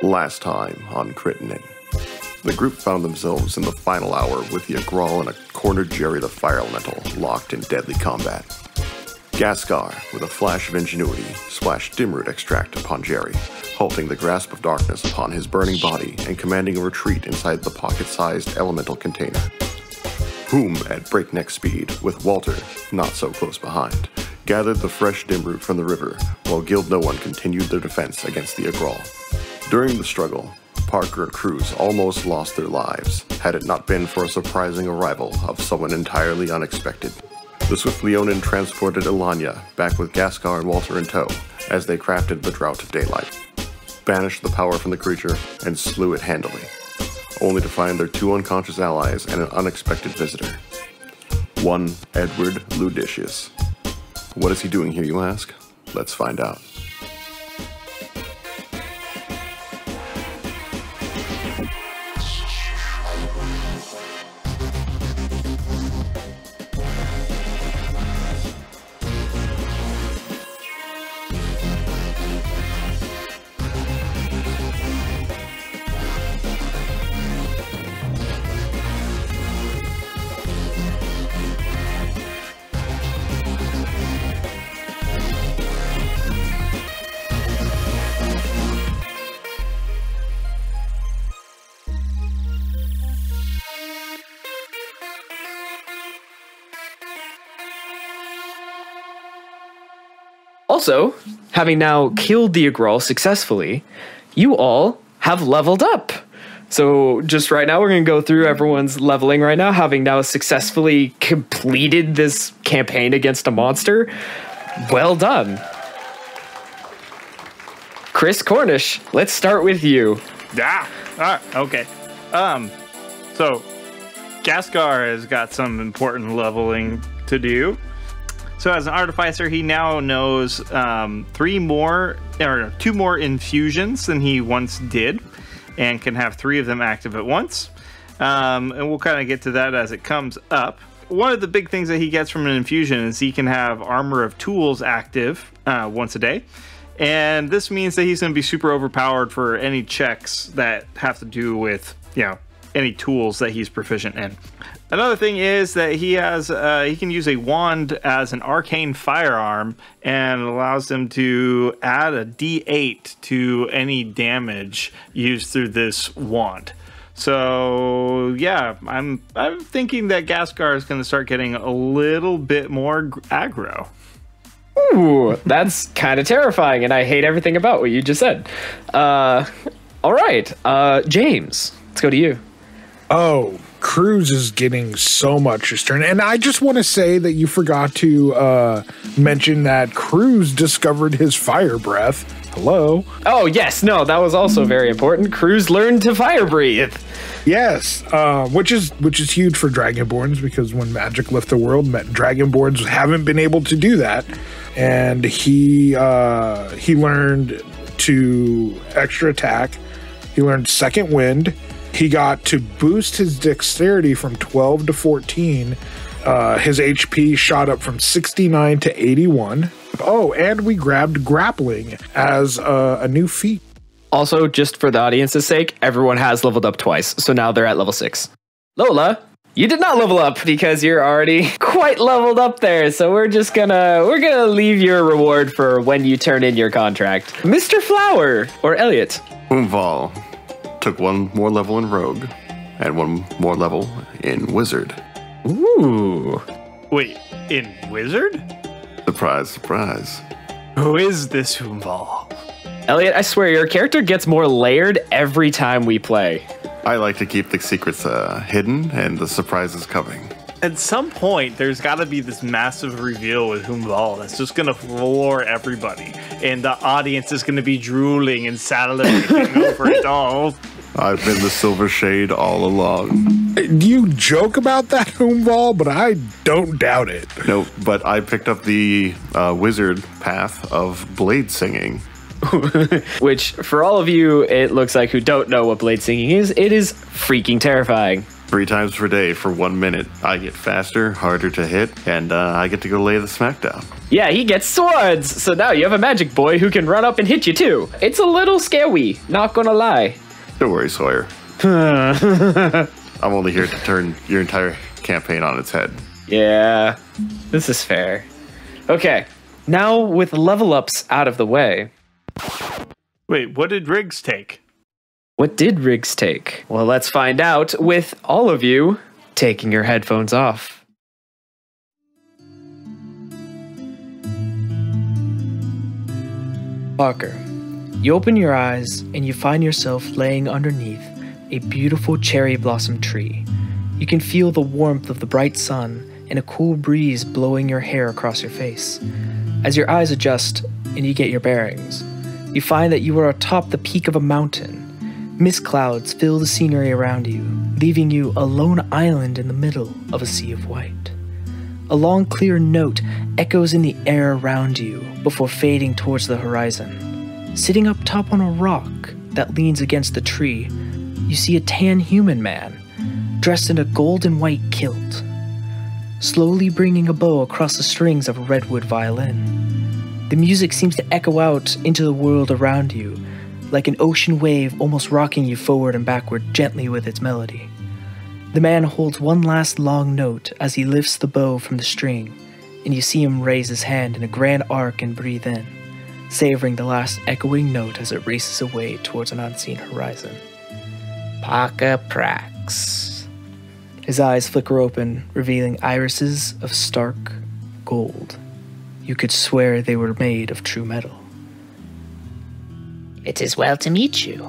Last time on Crittinin, the group found themselves in the final hour with the Egral and a cornered Jerry the Fire Elemental locked in deadly combat. Gaskar, with a flash of ingenuity, splashed Dimroot extract upon Jerry, halting the grasp of darkness upon his burning body and commanding a retreat inside the pocket-sized elemental container. Huum, at breakneck speed, with Walter, not so close behind, gathered the fresh Dimroot from the river, while Guild No One continued their defense against the Egral. During the struggle, Parker and Cruz almost lost their lives, had it not been for a surprising arrival of someone entirely unexpected. The Swift Leonin transported Ellanya back with Gaskar and Walter in tow as they crafted the Drought of Daylight, banished the power from the creature, and slew it handily, only to find their two unconscious allies and an unexpected visitor. One Edward Ludicious. What is he doing here, you ask? Let's find out. Also, having now killed the Egral successfully, you all have leveled up. So just right now, we're going to go through everyone's leveling right now, having now successfully completed this campaign against a monster. Well done. Chris Cornish, let's start with you. Okay. So Gaskar has got some important leveling to do. So as an artificer, he now knows two more infusions than he once did, and can have 3 of them active at once. And we'll kind of get to that as it comes up. One of the big things that he gets from an infusion is he can have Armor of Tools active once a day. And this means that he's going to be super overpowered for any checks that have to do with, any tools that he's proficient in. Another thing is that he can use a wand as an arcane firearm, and it allows him to add a D8 to any damage used through this wand. So yeah, I'm thinking that Gaskar is going to start getting a little bit more aggro. Ooh, that's kind of terrifying, and I hate everything about what you just said. All right, James, let's go to you. Oh, Cruz is getting so much this turn. And I just want to say that you forgot to mention that Cruz discovered his fire breath. Hello. Oh, yes. No, that was also very important. Cruz learned to fire breathe. Yes, which is huge for Dragonborns, because when Magic left the world, Dragonborns haven't been able to do that. And he learned to extra attack. He learned second wind. He got to boost his dexterity from 12 to 14. His HP shot up from 69 to 81. Oh, and we grabbed grappling as a new feat. Also, just for the audience's sake, everyone has leveled up twice, so now they're at level 6. Lola, you did not level up because you're already quite leveled up there, so we're gonna leave your reward for when you turn in your contract. Mr. Flower, or Elliot. Vall took one more level in Rogue and one more level in Wizard. Ooh. Wait, in Wizard? Surprise, surprise. Who is this Vall? Elliot, I swear your character gets more layered every time we play. I like to keep the secrets hidden and the surprises coming. At some point, there's got to be this massive reveal with Vall that's just going to floor everybody. And the audience is going to be drooling and salivating over it all. I've been the Silver Shade all along. You joke about that, Vall, but I don't doubt it. No, but I picked up the wizard path of blade singing. Which, for all of you, it looks like, who don't know what blade singing is, it is freaking terrifying. 3 times per day for 1 minute. I get faster, harder to hit, and I get to go lay the smackdown. Yeah, he gets swords. So now you have a magic boy who can run up and hit you too. It's a little scary, not gonna lie. Don't worry, Sawyer. I'm only here to turn your entire campaign on its head. Yeah, this is fair. Okay, now with level ups out of the way. Wait, what did Riggs take? What did Riggs take? Well, let's find out with all of you taking your headphones off. Parker, you open your eyes and you find yourself laying underneath a beautiful cherry blossom tree. You can feel the warmth of the bright sun and a cool breeze blowing your hair across your face. As your eyes adjust and you get your bearings, you find that you are atop the peak of a mountain. Mist clouds fill the scenery around you, leaving you a lone island in the middle of a sea of white. A long, clear note echoes in the air around you before fading towards the horizon. Sitting up top on a rock that leans against the tree, you see a tan human man, dressed in a gold and white kilt, slowly bringing a bow across the strings of a redwood violin. The music seems to echo out into the world around you, like an ocean wave almost rocking you forward and backward gently with its melody. The man holds one last long note as he lifts the bow from the string, and you see him raise his hand in a grand arc and breathe in, savoring the last echoing note as it races away towards an unseen horizon. Parker Prax. His eyes flicker open, revealing irises of stark gold. You could swear they were made of true metal. It is well to meet you.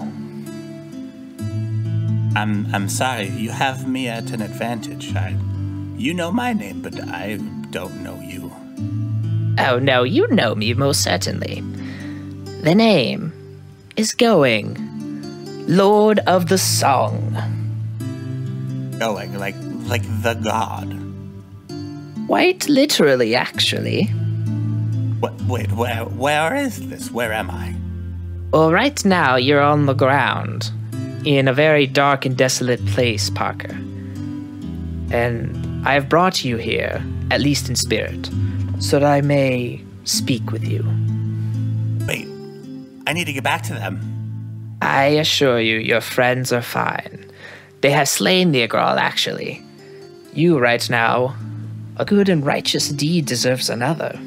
I'm sorry, you have me at an advantage. You know my name, but I don't know you. Oh no, you know me most certainly. The name is Going, Lord of the Song. Going, like the god. Quite literally, actually. What? Wait, where is this? Where am I? Well, right now you're on the ground, in a very dark and desolate place, Parker. And I have brought you here, at least in spirit, so that I may speak with you. Wait, I need to get back to them. I assure you, your friends are fine. They have slain the Egral, actually. You, right now, a good and righteous deed deserves another.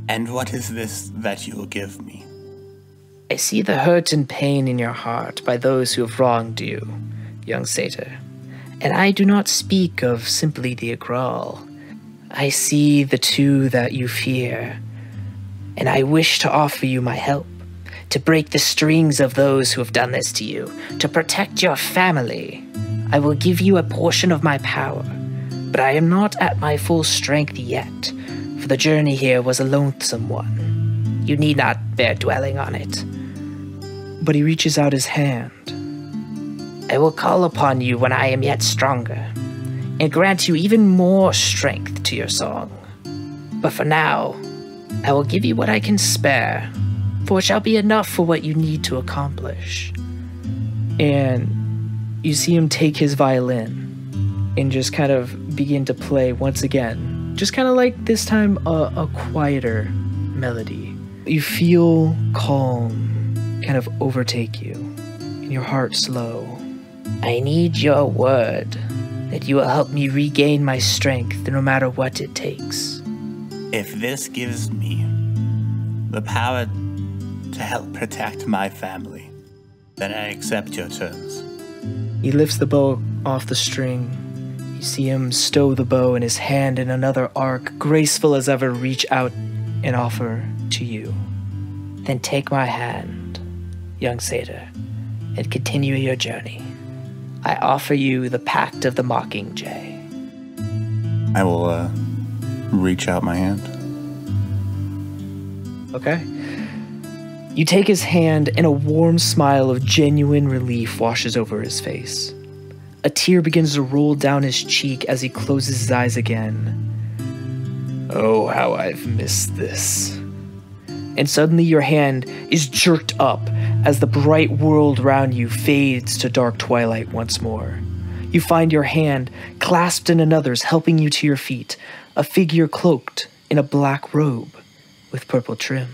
And what is this that you will give me? I see the hurt and pain in your heart by those who have wronged you, young satyr. And I do not speak of simply the Egral. I see the two that you fear, and I wish to offer you my help, to break the strings of those who have done this to you, to protect your family. I will give you a portion of my power, but I am not at my full strength yet, for the journey here was a lonesome one. You need not bear dwelling on it. But he reaches out his hand. I will call upon you when I am yet stronger, and grant you even more strength to your song. But for now, I will give you what I can spare, for it shall be enough for what you need to accomplish. And you see him take his violin and just kind of begin to play once again. Just kind of like this time a quieter melody. You feel calm kind of overtake you, and your heart slow. I need your word that you will help me regain my strength no matter what it takes. If this gives me the power to help protect my family, then I accept your terms. He lifts the bow off the string. You see him stow the bow in his hand in another arc, graceful as ever, reach out and offer to you. Then take my hand, young satyr, and continue your journey. I offer you the pact of the Mockingjay. I will reach out my hand. Okay. You take his hand, and a warm smile of genuine relief washes over his face. A tear begins to roll down his cheek as he closes his eyes again. Oh, how I've missed this. And suddenly your hand is jerked up as the bright world around you fades to dark twilight once more. You find your hand clasped in another's, helping you to your feet, a figure cloaked in a black robe with purple trim.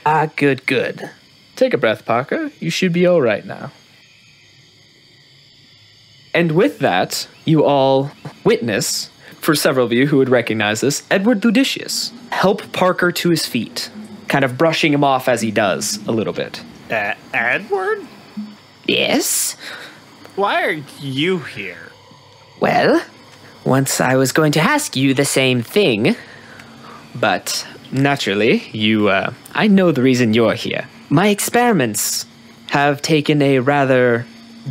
Ah, good, good. Take a breath, Parker. You should be all right now. And with that, you all witness, for several of you who would recognize this, Edward Ludicious help Parker to his feet, kind of brushing him off as he does a little bit. Edward? Yes? Why are you here? Well, once I was going to ask you the same thing, but naturally, I know the reason you're here. My experiments have taken a rather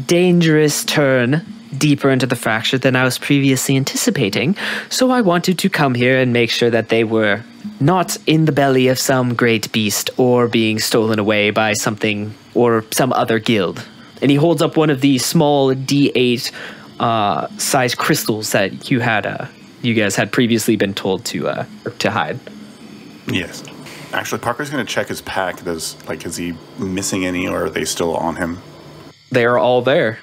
dangerous turn deeper into the fracture than I was previously anticipating, so I wanted to come here and make sure that they were not in the belly of some great beast or being stolen away by something or some other guild. And he holds up one of the small D8 size crystals that you guys had previously been told to hide. Yes. Actually, Parker's going to check his pack. Is he missing any, or are they still on him? They are all there.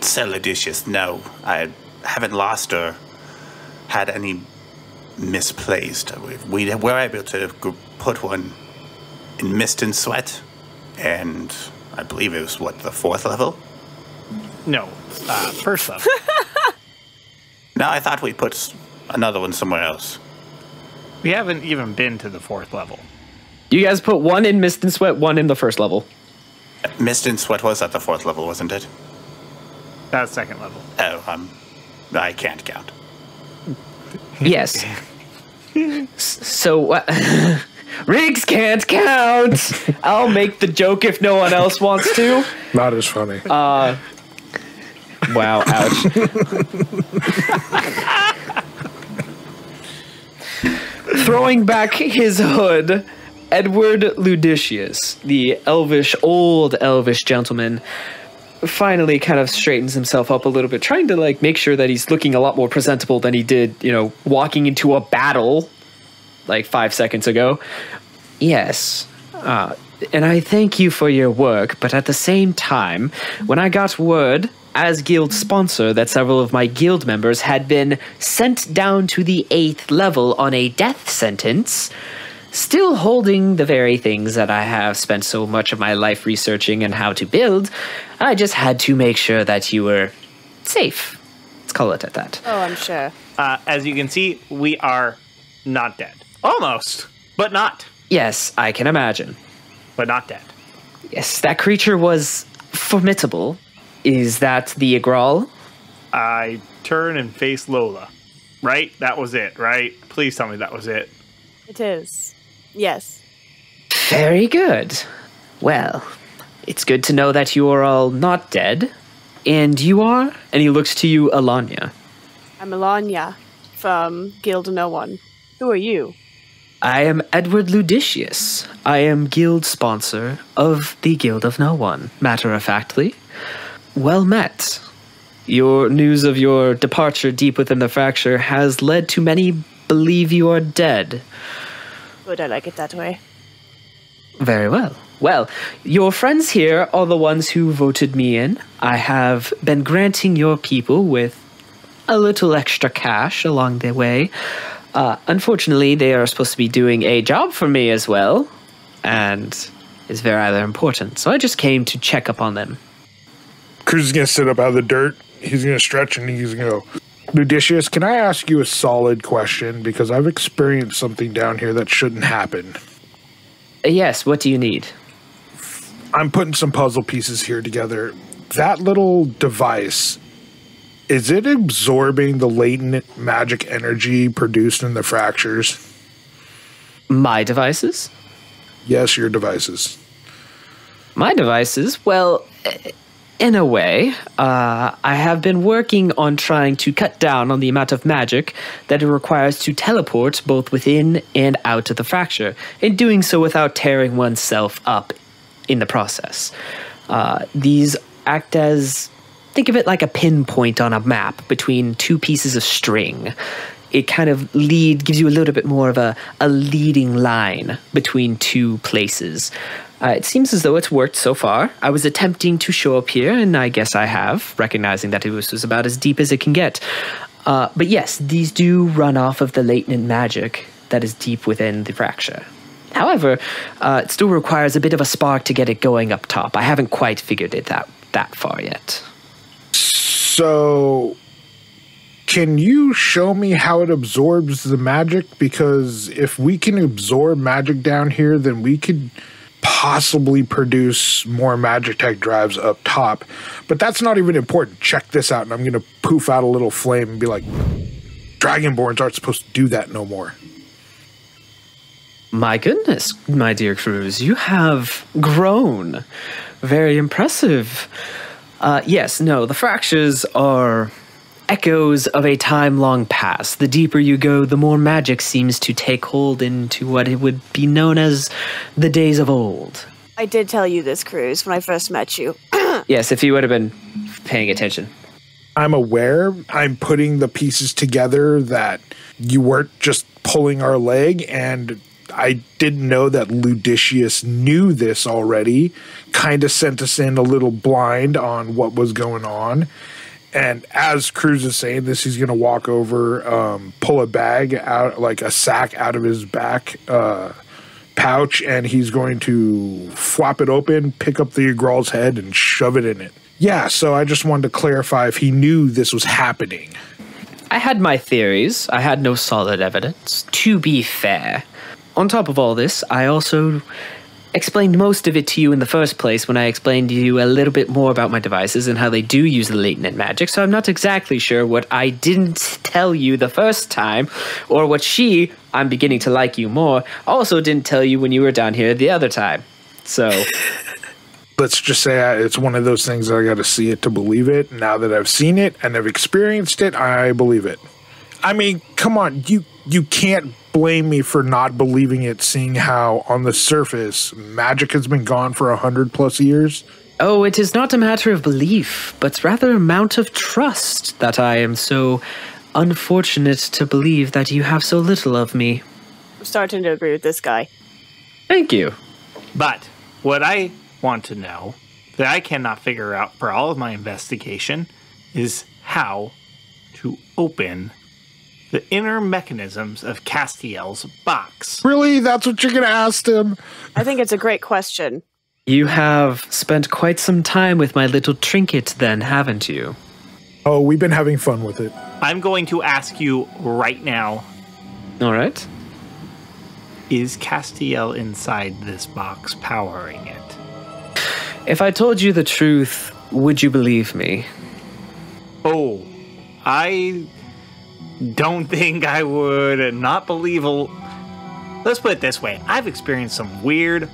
So Ludicious, no. I haven't lost or had any misplaced. We were able to put one in Mist and Sweat, and I believe it was, the 4th level? No, first level. No, I thought we put another one somewhere else. We haven't even been to the 4th level. You guys put one in Mist and Sweat, one in the first level. Mist and Sweat was at the 4th level, wasn't it? That's 2nd level. Oh, I can't count. Yes. So, Riggs can't count! I'll make the joke if no one else wants to. Not as funny. Wow, ouch. Throwing back his hood, Edward Ludicious, the old elvish gentleman, finally kind of straightens himself up a little bit, trying to make sure that he's looking a lot more presentable than he did, walking into a battle 5 seconds ago. Yes. And I thank you for your work, but at the same time, when I got word as guild sponsor that several of my guild members had been sent down to the 8th level on a death sentence, still holding the very things that I have spent so much of my life researching and how to build, I just had to make sure that you were safe. Let's call it at that. Oh, I'm sure. As you can see, we are not dead. Almost, but not. Yes, I can imagine. But not dead. Yes, that creature was formidable. Is that the Egral? I turn and face Lola. Right? That was it, right? Please tell me that was it. It is. Yes. Very good. Well, it's good to know that you are all not dead. And you are? And he looks to you, Ellanya. I'm Ellanya from Guild of No One. Who are you? I am Edward Ludicious. I am guild sponsor of the Guild of No One, matter-of-factly. Well met. Your news of your departure deep within the fracture has led to many believe you are dead. Good, I like it that way. Very well. Well, your friends here are the ones who voted me in. I have been granting your people with a little extra cash along the way. Unfortunately, they are supposed to be doing a job for me as well, and it's very rather important. So I just came to check up on them. Cruz is going to sit up out of the dirt. He's going to stretch and he's going to go, Ludicious, can I ask you a solid question? Because I've experienced something down here that shouldn't happen. Yes, what do you need? I'm putting some puzzle pieces here together. That little device, is it absorbing the latent magic energy produced in the fractures? My devices? Yes, your devices. My devices? Well, in a way, I have been working on trying to cut down on the amount of magic that it requires to teleport both within and out of the fracture, and doing so without tearing oneself up in the process. These act as, think of it like a pinpoint on a map between two pieces of string. it kind of gives you a little bit more of a leading line between two places. It seems as though it's worked so far. I was attempting to show up here, and I guess I have, recognizing that it was about as deep as it can get. But yes, these do run off of the latent magic that is deep within the fracture. However, it still requires a bit of a spark to get it going up top. I haven't quite figured it that far yet. So, can you show me how it absorbs the magic? Because if we can absorb magic down here, then we could possibly produce more Magitech drives up top. But that's not even important. Check this out, and I'm going to poof out a little flame and be like, Dragonborns aren't supposed to do that no more. My goodness, my dear Cruz, you have grown. Very impressive. Yes, no, the fractures are echoes of a time long past. The deeper you go, the more magic seems to take hold into what it would be known as the days of old. I did tell you this, Cruz, when I first met you. Yes, if you would have been paying attention. I'm aware. I'm putting the pieces together that you weren't just pulling our leg, and I didn't know that Ludicious knew this already, kind of sent us in a little blind on what was going on. And as Cruz is saying this, he's going to walk over, pull a bag out, like a sack out of his back pouch, and he's going to flop it open, pick up the Egral's head, and shove it in it. Yeah, so I just wanted to clarify if he knew this was happening. I had my theories. I had no solid evidence, to be fair. On top of all this, I also explained most of it to you in the first place when I explained to you a little bit more about my devices and how they do use the latent magic, so I'm not exactly sure what I didn't tell you the first time, or what I'm beginning to like you more, also didn't tell you when you were down here the other time. So let's just say it's one of those things that I got to see it to believe it. Now that I've seen it and I've experienced it, I believe it. I mean, come on, you can't blame me for not believing it, seeing how on the surface magic has been gone for 100+ years. Oh, it is not a matter of belief, but rather an amount of trust that I am so unfortunate to believe that you have so little of me. I'm starting to agree with this guy. Thank you. But what I want to know, that I cannot figure out for all of my investigation, is how to open the inner mechanisms of Castiel's box. Really? That's what you're going to ask him? I think it's a great question. You have spent quite some time with my little trinket then, haven't you? Oh, we've been having fun with it. I'm going to ask you right now. All right. Is Castiel inside this box powering it? If I told you the truth, would you believe me? Oh, I don't think I would not believe Let's put it this way. I've experienced some weird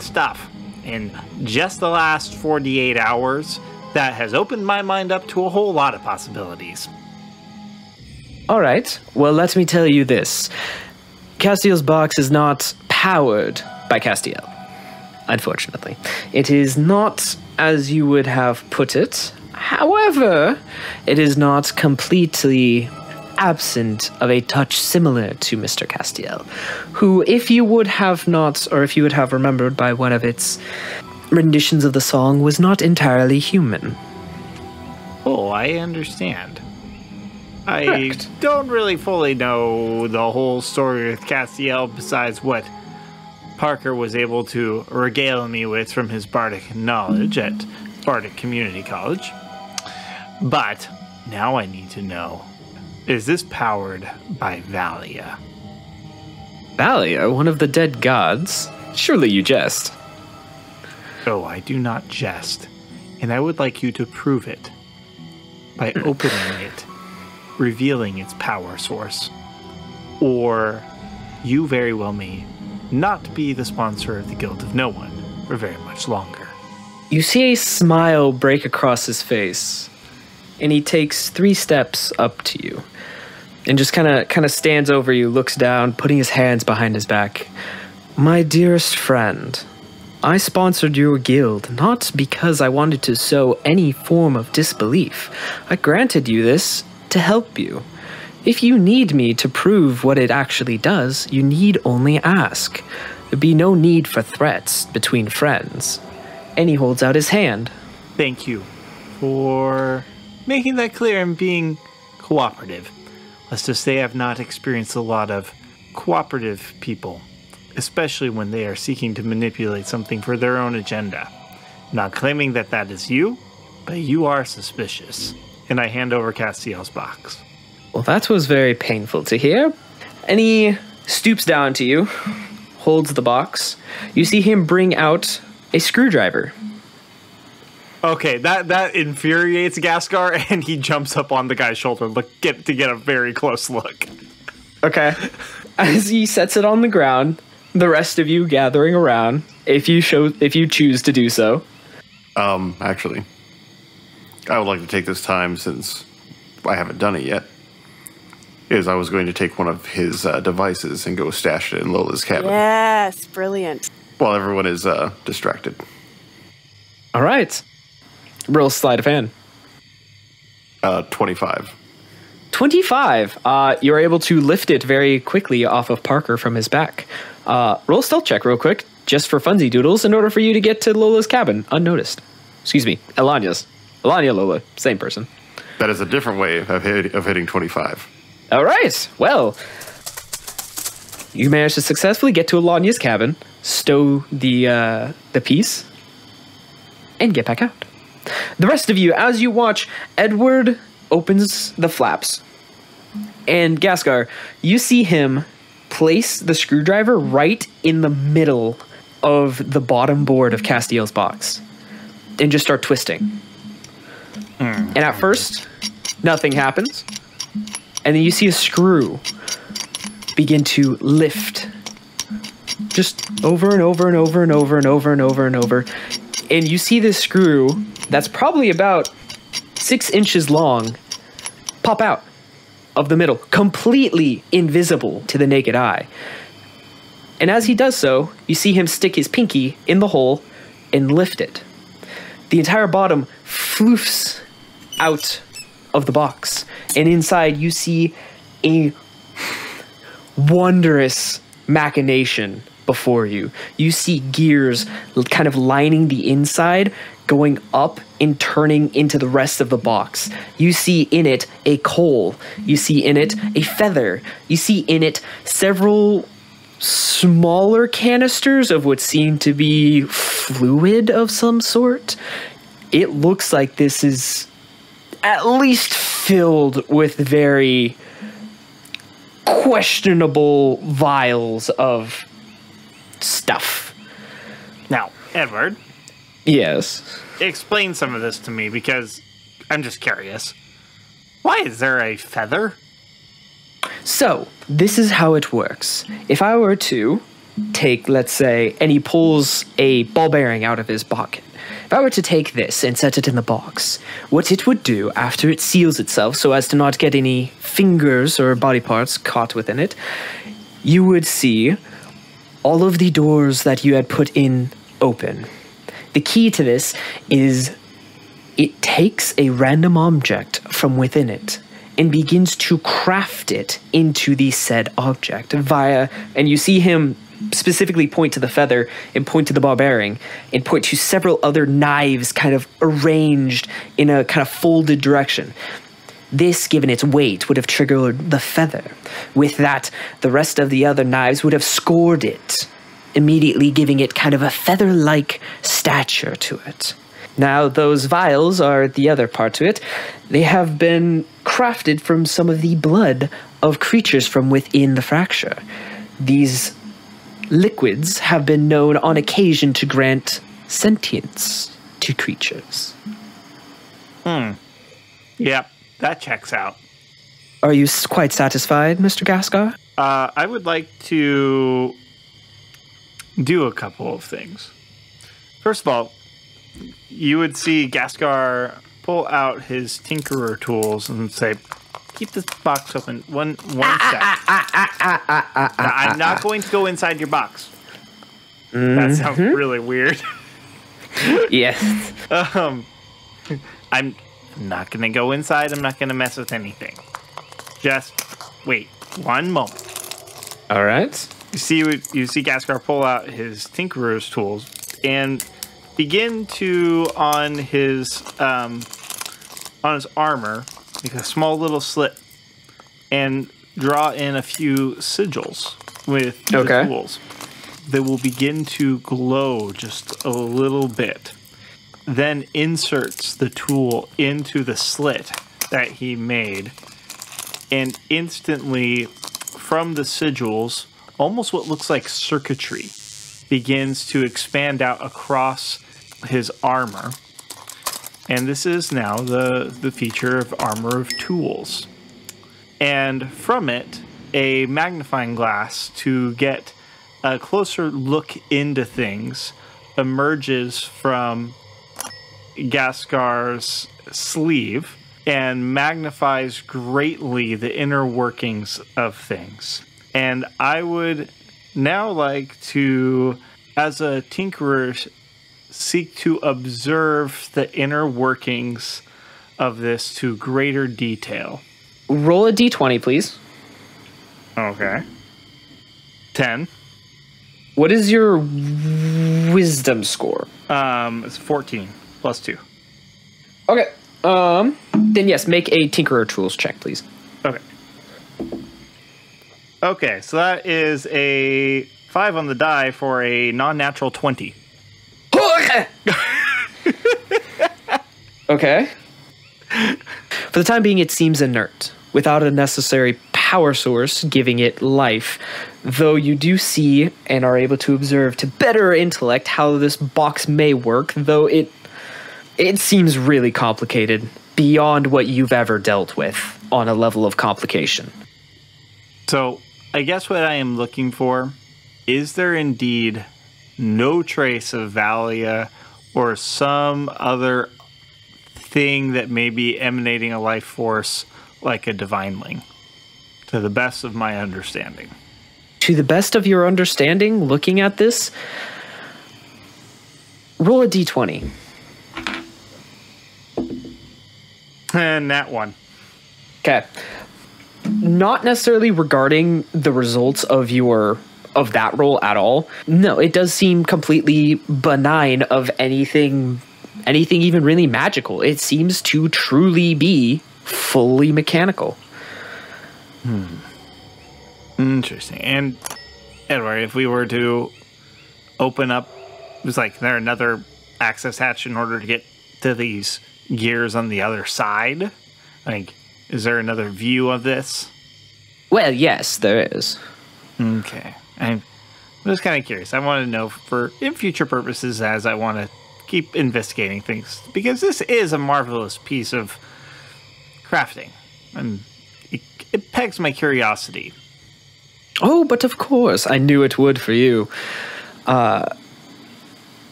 stuff in just the last 48 hours that has opened my mind up to a whole lot of possibilities. All right. Well, let me tell you this. Castiel's box is not powered by Castiel, unfortunately. It is not as you would have put it. However, it is not completely absent of a touch similar to Mr. Castiel, who, if you would have remembered by one of its renditions of the song, was not entirely human. Oh, I understand. Correct. I don't really fully know the whole story with Castiel besides what Parker was able to regale me with from his bardic knowledge at Bardic Community College. But now I need to know, is this powered by Valia? Valia, one of the dead gods? Surely you jest. Oh, I do not jest, and I would like you to prove it by opening it, revealing its power source. Or you very well may not be the sponsor of the Guild of No One for very much longer. You see a smile break across his face, and he takes 3 steps up to you and just kind of stands over you, looks down, putting his hands behind his back. My dearest friend, I sponsored your guild not because I wanted to sow any form of disbelief. I granted you this to help you. If you need me to prove what it actually does, you need only ask. There'd be no need for threats between friends. And he holds out his hand. Thank you for making that clear and being cooperative. Let's just say I've not experienced a lot of cooperative people, especially when they are seeking to manipulate something for their own agenda. I'm not claiming that that is you, but you are suspicious. And I hand over Castiel's box. Well, that was very painful to hear. And he stoops down to you, holds the box. You see him bring out a screwdriver. Okay, that infuriates Gaskar, and he jumps up on the guy's shoulder to get a very close look. Okay. As he sets it on the ground, the rest of you gathering around, if you choose to do so. Actually, I would like to take this time, since I haven't done it yet, I was going to take one of his devices and go stash it in Lola's cabin. Yes, brilliant. While everyone is distracted. All right. Roll sleight of hand. 25. 25. You're able to lift it very quickly off of Parker from his back. Roll a stealth check real quick, just for funsy doodles, in order for you to get to Lola's cabin unnoticed. Excuse me, Ellanya's. Ellanya, Lola, same person. That is a different way of hitting 25. All right. Well, you managed to successfully get to Ellanya's cabin, stow the piece, and get back out. The rest of you, as you watch, Edward opens the flaps. And Gaskar, you see him place the screwdriver right in the middle of the bottom board of Castiel's box. And just start twisting. And at first, nothing happens. And then you see a screw begin to lift. Just over and over and over and over and over and over and over. And you see this screw that's probably about 6 inches long pop out of the middle, completely invisible to the naked eye. And as he does so, you see him stick his pinky in the hole and lift it. The entire bottom floofs out of the box. And inside you see a wondrous machination before you. You see gears kind of lining the inside, going up and turning into the rest of the box. You see in it a coal. You see in it a feather. You see in it several smaller canisters of what seem to be fluid of some sort. It looks like this is at least filled with very questionable vials of stuff. Now, Edward. Yes. Explain some of this to me, because I'm just curious. Why is there a feather? So, this is how it works. If I were to take, let's say, and he pulls a ball bearing out of his pocket. If I were to take this and set it in the box, what it would do after it seals itself so as to not get any fingers or body parts caught within it, you would see all of the doors that you had put in open. The key to this is it takes a random object from within it and begins to craft it into the said object via, and you see him specifically point to the feather and point to the ball bearing and point to several other knives kind of arranged in a kind of folded direction. This, given its weight, would have triggered the feather. With that, the rest of the other knives would have scored it, immediately giving it kind of a feather-like stature to it. Now, those vials are the other part to it. They have been crafted from some of the blood of creatures from within the fracture. These liquids have been known on occasion to grant sentience to creatures. Yep, that checks out. Are you quite satisfied, Mr. Gaskar? I would like to do a couple of things. First of all, you would see Gaskar pull out his tinkerer tools and say, keep this box open one sec. Now, I'm not going to go inside your box. That sounds really weird. Yes. I'm not going to go inside. I'm not going to mess with anything. Just wait 1 moment. All right. You see Gaskar pull out his tinkerer's tools and begin to on his armor make a small little slit and draw in a few sigils with the tools. They will begin to glow just a little bit. Then inserts the tool into the slit that he made, and instantly from the sigils, almost what looks like circuitry begins to expand out across his armor. And this is now the feature of Armor of Tools. And from it, a magnifying glass to get a closer look into things emerges from Gaskar's sleeve and magnifies greatly the inner workings of things. And I would now like to, as a tinkerer, seek to observe the inner workings of this to greater detail. Roll a d20, please. Okay. 10. What is your wisdom score? It's 14 plus 2. Okay. Then yes, make a Tinkerer Tools check, please. Okay. Okay, so that is a 5 on the die for a non-natural 20. Okay. For the time being, it seems inert, without a necessary power source giving it life, though you do see and are able to observe to better intellect how this box may work, though it seems really complicated, beyond what you've ever dealt with on a level of complication. So, I guess what I am looking for, is there indeed no trace of Valia or some other thing that may be emanating a life force like a divineling, to the best of my understanding? To the best of your understanding, looking at this, roll a d20. And that one. Okay. Not necessarily regarding the results of that roll at all. No, it does seem completely benign of anything even really magical. It seems to truly be fully mechanical. Interesting. And Edward, if we were to open up, was like there another access hatch in order to get to these gears on the other side? Like, is there another view of this? Well, yes, there is. Okay. I'm just kind of curious. I want to know for in future purposes as I want to keep investigating things, because this is a marvelous piece of crafting, and it pegs my curiosity. Oh, but of course, I knew it would for you.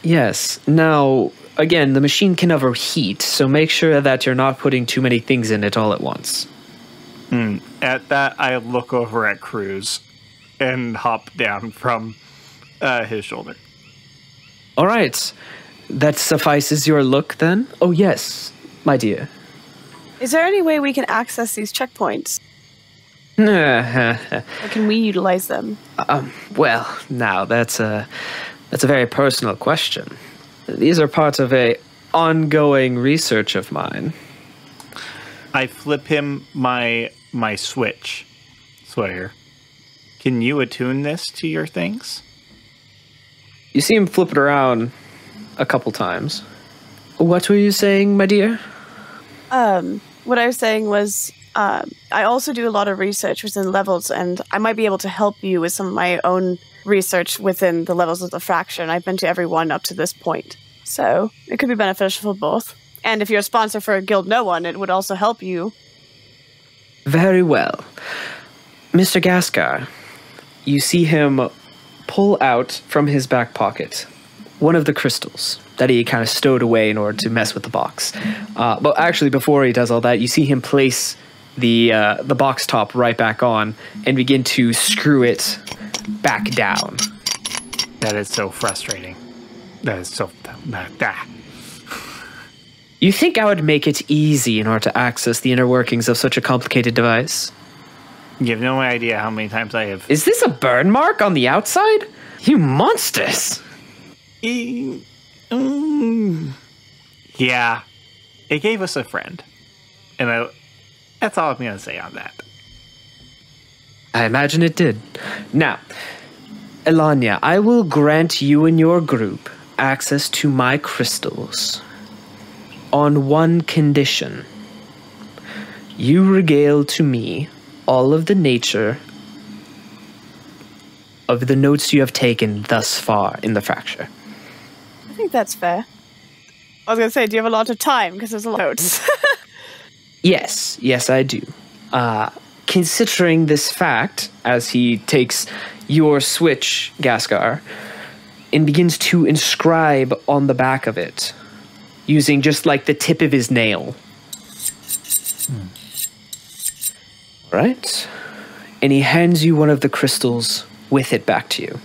Yes. Now, again, the machine can overheat, so make sure that you're not putting too many things in it all at once. At that, I look over at Cruz and hop down from his shoulder. All right. That suffices your look, then? Oh, yes, my dear. Is there any way we can access these checkpoints? Or can we utilize them? Well, now, that's a very personal question. These are part of a ongoing research of mine. I flip him my switch. Sawyer, can you attune this to your things? You see him flip it around a couple times. What were you saying, my dear? What I was saying was, I also do a lot of research within levels, and I might be able to help you with some of my own research within the levels of the fraction. I've been to every one up to this point. So it could be beneficial for both. And if you're a sponsor for Guild No One, it would also help you. Very well. Mr. Gaskar, you see him pull out from his back pocket one of the crystals that he kind of stowed away in order to mess with the box. But actually, before he does all that, you see him place the box top right back on and begin to screw it back down. That is so frustrating. That is so... You think I would make it easy in order to access the inner workings of such a complicated device? You have no idea how many times I have. Is this a burn mark on the outside? You monsters! Yeah. It gave us a friend. And that's all I'm going to say on that. I imagine it did. Now, Ellanya, I will grant you and your group access to my crystals on one condition. You regale to me all of the nature of the notes you have taken thus far in the fracture. I think that's fair. I was going to say, do you have a lot of time? Because there's a lot of notes. Yes, I do. Considering this fact, as he takes your switch, Gaskar, and begins to inscribe on the back of it, using just like the tip of his nail. Right? And he hands you one of the crystals with it back to you.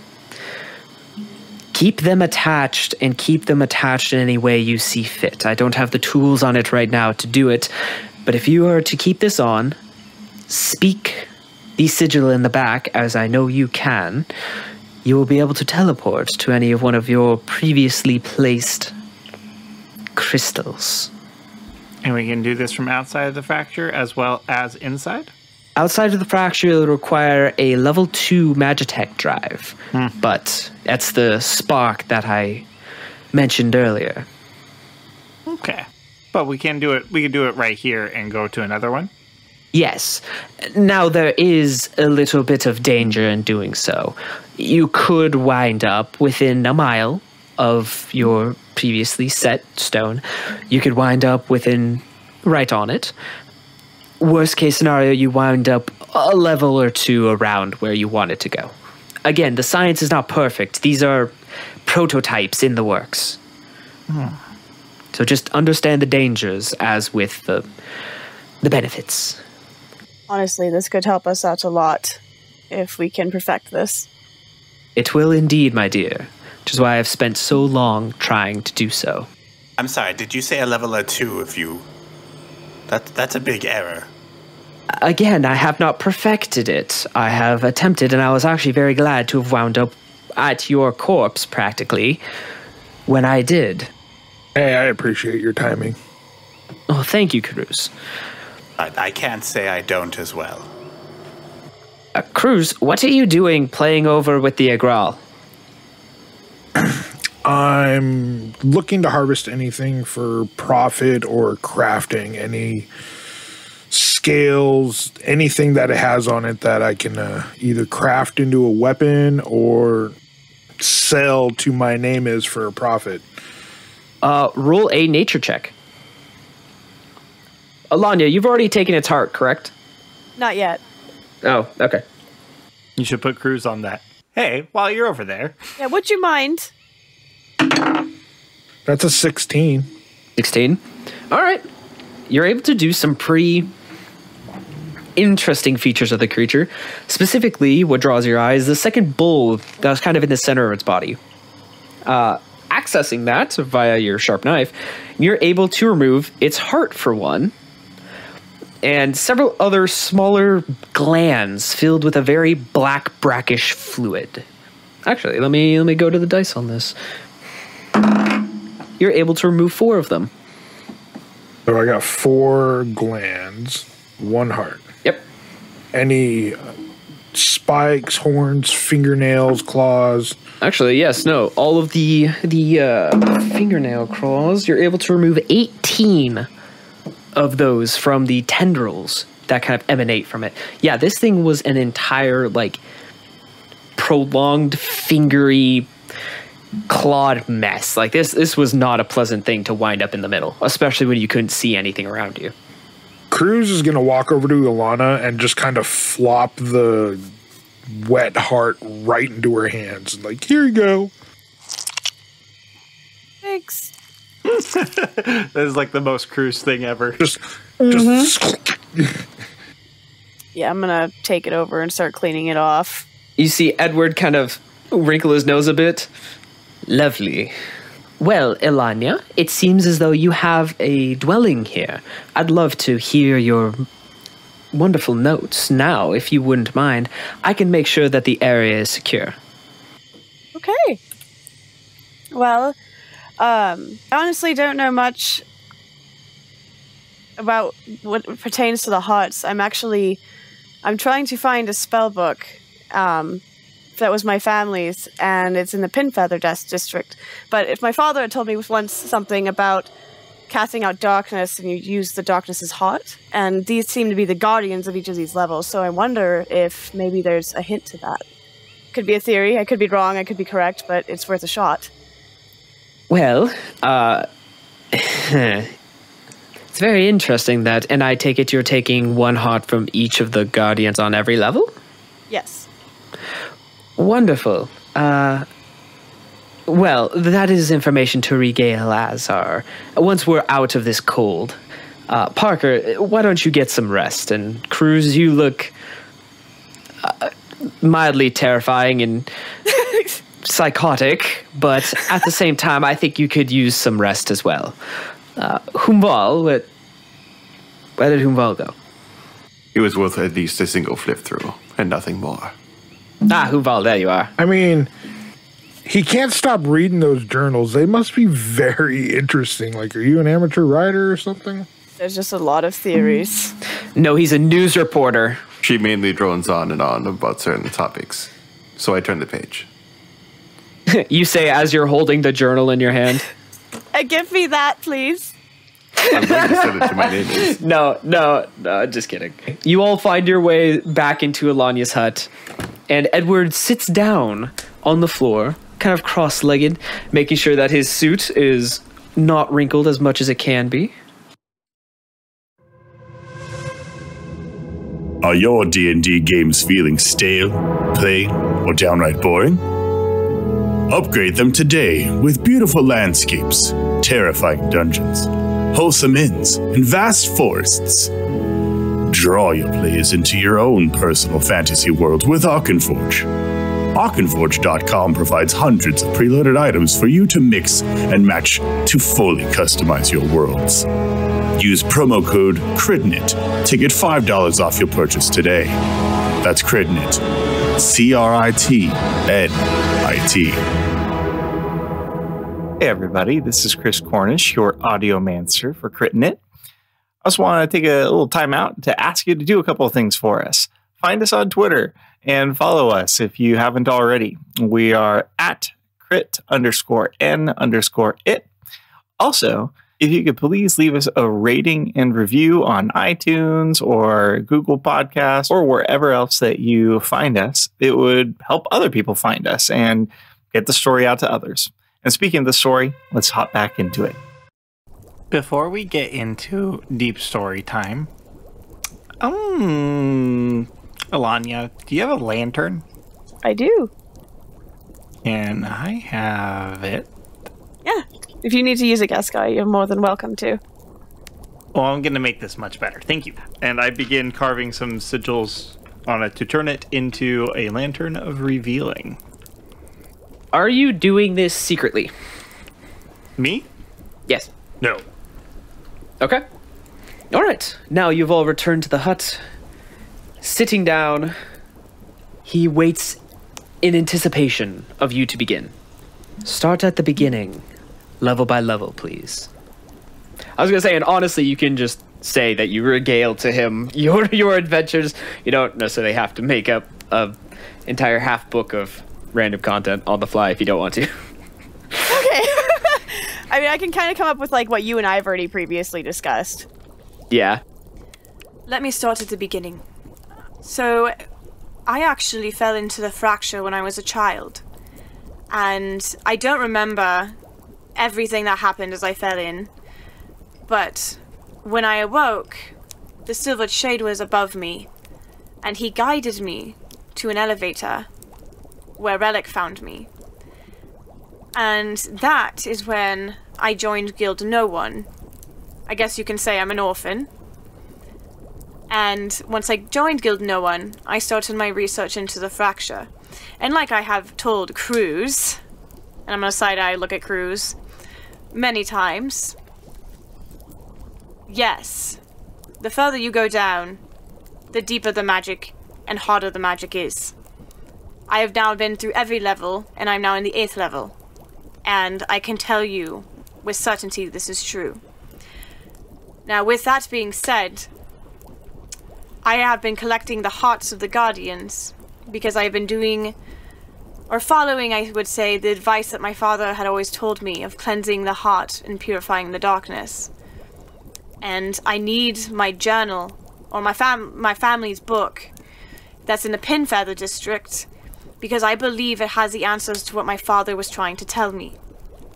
Keep them attached and keep them attached in any way you see fit. I don't have the tools on it right now to do it, but if you are to keep this on, speak the sigil in the back, as I know you can, you will be able to teleport to any of one of your previously placed crystals. And we can do this from outside of the fracture as well as inside? Outside of the fracture, it'll require a level 2 Magitech drive, but that's the spark that I mentioned earlier. Okay. But we can do it. We can do it right here and go to another one? Yes. Now, there is a little bit of danger in doing so. You could wind up within a mile of your previously set stone. You could wind up within right on it. Worst case scenario, you wind up a level or two around where you want it to go. Again, the science is not perfect. These are prototypes in the works. So just understand the dangers as with the benefits. Honestly, this could help us out a lot if we can perfect this. It will indeed, my dear, which is why I've spent so long trying to do so. I'm sorry, did you say a level or 2 if you... That's a big error. Again, I have not perfected it. I have attempted, and I was actually very glad to have wound up at your corpse, practically, when I did. Hey, I appreciate your timing. Oh, thank you, Cruz. I can't say I don't as well. Cruz, what are you doing playing over with the Egral? I'm looking to harvest anything for profit or crafting, any scales, anything that it has on it that I can either craft into a weapon or sell to my name is for a profit. Roll a nature check. Ellanya, you've already taken its heart, correct? Not yet. Oh, okay. You should put Cruz on that. Hey, while you're over there. Yeah, would you mind? That's a 16. 16? All right. You're able to do some pretty interesting features of the creature. Specifically, what draws your eye is the second bull that was kind of in the center of its body. Accessing that via your sharp knife, you're able to remove its heart for one, and several other smaller glands filled with a very black, brackish fluid. Actually, let me go to the dice on this. You're able to remove 4 of them. So I got 4 glands, 1 heart. Yep. Any spikes, horns, fingernails, claws? Actually, yes, no. All of the fingernail claws, you're able to remove 18 of those from the tendrils that kind of emanate from it. Yeah, this thing was an entire, like, prolonged, fingery, clawed mess. Like, this was not a pleasant thing to wind up in the middle, especially when you couldn't see anything around you. Cruz is going to walk over to Ilana and just kind of flop the wet heart right into her hands. Like, here you go. Thanks. That is like the most Cruz thing ever. Just Yeah, I'm gonna take it over and start cleaning it off. You see Edward kind of wrinkle his nose a bit. Lovely. Well, Ellanya, it seems as though you have a dwelling here. I'd love to hear your wonderful notes. Now, if you wouldn't mind, I can make sure that the area is secure. Okay. Well, I honestly don't know much about what pertains to the huts. I'm trying to find a spell book that was my family's, and it's in the Pinfeather district. But if my father had told me once something about casting out darkness, and you use the darkness's hut, and these seem to be the guardians of each of these levels, so I wonder if maybe there's a hint to that. Could be a theory, I could be wrong, I could be correct, but it's worth a shot. Well, it's very interesting that, and I take it you're taking one heart from each of the guardians on every level? Yes. Wonderful. Well, that is information to regale Azar. Once we're out of this cold. Parker, why don't you get some rest? And Cruz, you look mildly terrifying and psychotic, but at the same time, I think you could use some rest as well. Vall, where did Vall go? He was worth at least a single flip through, and nothing more. Vall, there you are. I mean, he can't stop reading those journals. They must be very interesting. Like, are you an amateur writer or something? There's just a lot of theories. No, he's a news reporter. She mainly drones on and on about certain topics, so I turn the page. You say as you're holding the journal in your hand. Give me that, please. I'm going to send it to my neighbors. No, just kidding. You all find your way back into Ellanya's hut, and Edward sits down on the floor, kind of cross-legged, making sure that his suit is not wrinkled as much as it can be. Are your D&D games feeling stale, plain, or downright boring? Upgrade them today with beautiful landscapes, terrifying dungeons, wholesome inns, and vast forests. Draw your players into your own personal fantasy world with Arkenforge. Arkenforge.com provides hundreds of preloaded items for you to mix and match to fully customize your worlds. Use promo code CRITNIT to get $5 off your purchase today. That's CRITNIT. CRITNIT. Hey everybody, this is Chris Cornish, your audiomancer for CritNit. I just want to take a little time out to ask you to do a couple of things for us. Find us on Twitter and follow us if you haven't already. We are at crit_n_it. Also, if you could please leave us a rating and review on iTunes or Google Podcasts or wherever else that you find us, it would help other people find us and get the story out to others. And speaking of the story, let's hop back into it. Before we get into deep story time, Ellanya, do you have a lantern? I do. And I have it. Yeah. If you need to use a gas guy, you're more than welcome to. Well, I'm going to make this much better. Thank you. And I begin carving some sigils on it to turn it into a lantern of revealing. Are you doing this secretly? Me? Yes. No. Okay. All right. Now you've all returned to the hut. Sitting down, he waits in anticipation of you to begin. Start at the beginning, level by level, please. I was going to say, and honestly, you can just say that you regale to him your adventures. You don't necessarily have to make up an entire half book of random content on the fly if you don't want to. Okay. I mean, I can kind of come up with like what you and I have already previously discussed. Yeah. Let me start at the beginning. So, I actually fell into the fracture when I was a child. And I don't remember everything that happened as I fell in. But when I awoke, the Silvered Shade was above me. And he guided me to an elevator where Relic found me. And that is when I joined Guild No One. I guess you can say I'm an orphan. And once I joined Guild No One, I started my research into the fracture. And like I have told Cruz, and I'm gonna side-eye look at Cruz, many times, yes, the further you go down, the deeper the magic and harder the magic is. I have now been through every level, and I'm now in the 8th level. And I can tell you with certainty this is true. Now, with that being said, I have been collecting the hearts of the Guardians because I have been doing, or following, I would say, the advice that my father had always told me of cleansing the heart and purifying the darkness. And I need my journal, or my family's book, that's in the Pinfeather district, because I believe it has the answers to what my father was trying to tell me.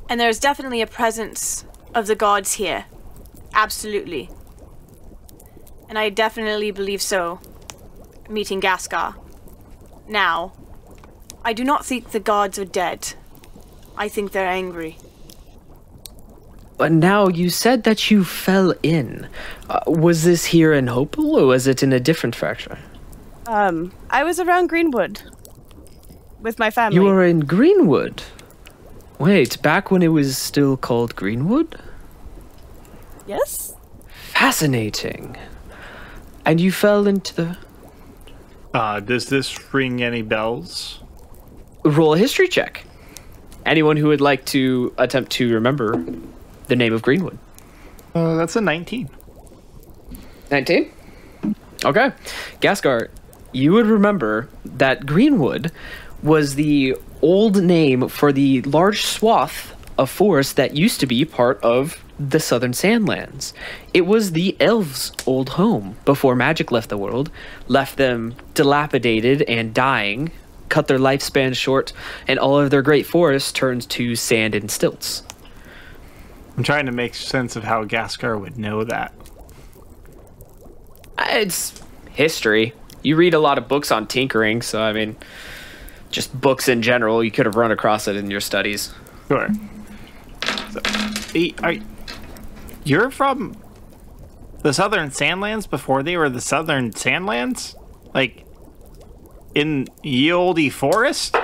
And there's definitely a presence of the gods here. Absolutely. And I definitely believe so, meeting Gaskar. Now, I do not think the gods are dead. I think they're angry. But now, you said that you fell in. Was this here in Hopel, or was it in a different faction? I was around Greenwood. With my family. You were in Greenwood? Wait, back when it was still called Greenwood? Yes? Fascinating. And you fell into the... Does this ring any bells? Roll a history check. Anyone who would like to attempt to remember the name of Greenwood. That's a 19. 19? Okay. Gaskar, you would remember that Greenwood was the old name for the large swath of forest that used to be part of the Southern Sandlands. It was the elves' old home before magic left the world, left them dilapidated and dying, cut their lifespan short, and all of their great forests turned to sand and stilts. I'm trying to make sense of how Gaskar would know that. It's history. You read a lot of books on tinkering, so I mean, just books in general, you could have run across it in your studies. Sure. So, you're from the Southern Sandlands before they were the Southern Sandlands? Like, in ye olde forest?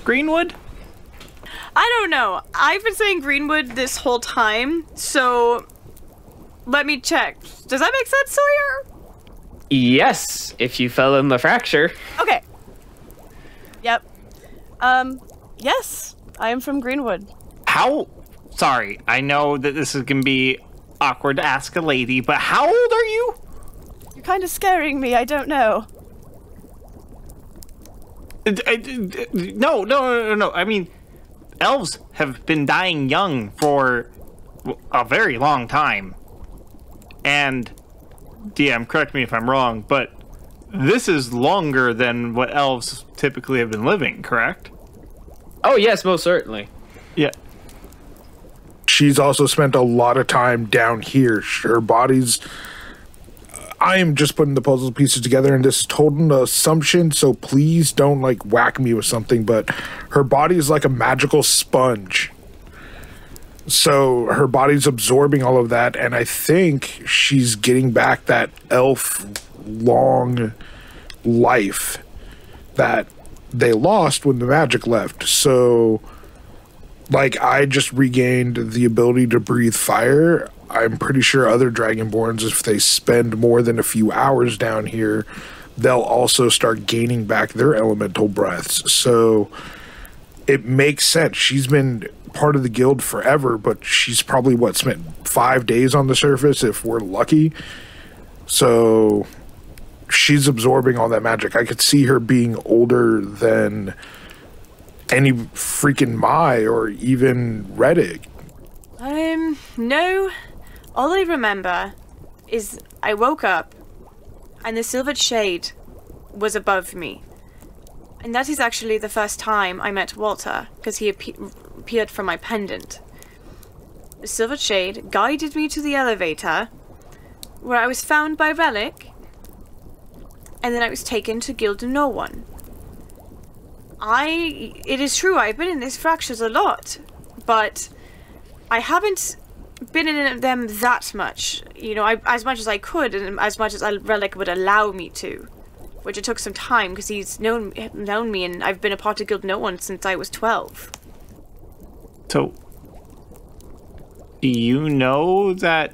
Greenwood? I don't know. I've been saying Greenwood this whole time, so let me check. Does that make sense, Sawyer? Yes, if you fell in the fracture. Okay. Yep. Yes, I am from Greenwood. How? Sorry, I know that this is going to be awkward to ask a lady, but how old are you? You're kind of scaring me, I don't know. No. I mean, elves have been dying young for a very long time. And, DM, correct me if I'm wrong, but this is longer than what elves typically have been living, correct? Oh, yes, most certainly. Yeah. She's also spent a lot of time down here. Her body's... I am just putting the puzzle pieces together, and this is total assumption, so please don't, like, whack me with something, but her body is like a magical sponge. So her body's absorbing all of that, and I think she's getting back that elf-long life that they lost when the magic left. So, like, I just regained the ability to breathe fire. I'm pretty sure other Dragonborns, if they spend more than a few hours down here, they'll also start gaining back their elemental breaths. So it makes sense. She's been part of the guild forever, but she's probably, spent 5 days on the surface if we're lucky. So she's absorbing all that magic. I could see her being older than any freaking Mai or even Reddick. No. All I remember is I woke up and the silvered shade was above me. And that is actually the first time I met Walter, because he appeared from my pendant. The silvered shade guided me to the elevator, where I was found by Relic, and then I was taken to Guild No One. It is true, I've been in these fractures a lot, but I haven't been in them that much. You know, as much as I could, and as much as Relic would allow me to. Which it took some time, because he's known me, and I've been a part of Guild No One since I was 12. So, do you know that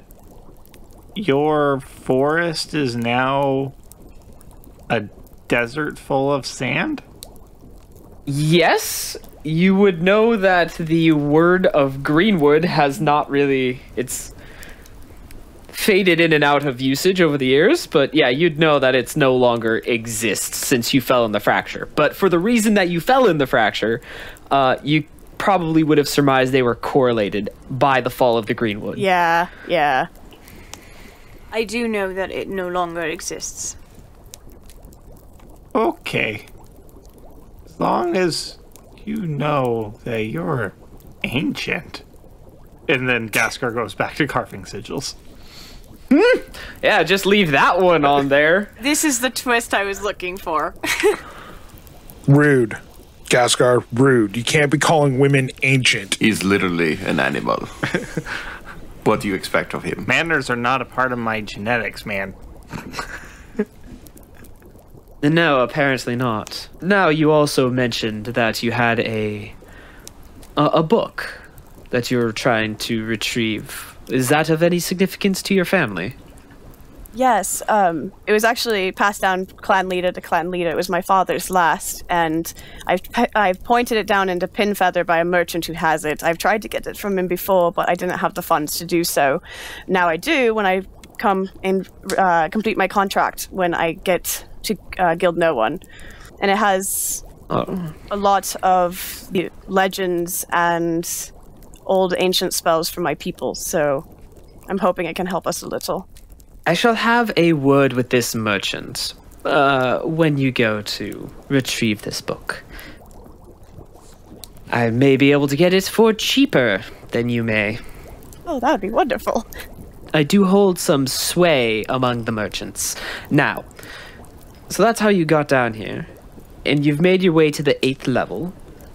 your forest is now a desert full of sand? Yes, you would know that the word of Greenwood has not really... It's faded in and out of usage over the years, but yeah, you'd know that it's no longer exists since you fell in the fracture. But for the reason that you fell in the fracture, you probably would have surmised they were correlated by the fall of the Greenwood. Yeah. I do know that it no longer exists. Okay. As long as you know that you're ancient. And then Gaskar goes back to carving sigils. Yeah, just leave that one on there. This is the twist I was looking for. Rude. Gaskar, rude. You can't be calling women ancient. He's literally an animal. What do you expect of him? Manners are not a part of my genetics, man. No, apparently not. Now, you also mentioned that you had a book that you're trying to retrieve. Is that of any significance to your family? Yes, it was actually passed down clan leader to clan leader. It was my father's last, and I've pointed it down into Pinfeather by a merchant who has it. I've tried to get it from him before, but I didn't have the funds to do so. Now I do when I come and complete my contract when I get to Guild No One. And it has a lot of legends and old ancient spells from my people, so I'm hoping it can help us a little. I shall have a word with this merchant when you go to retrieve this book. I may be able to get it for cheaper than you may. Oh, that would be wonderful. I do hold some sway among the merchants. Now, so that's how you got down here. And you've made your way to the 8th level.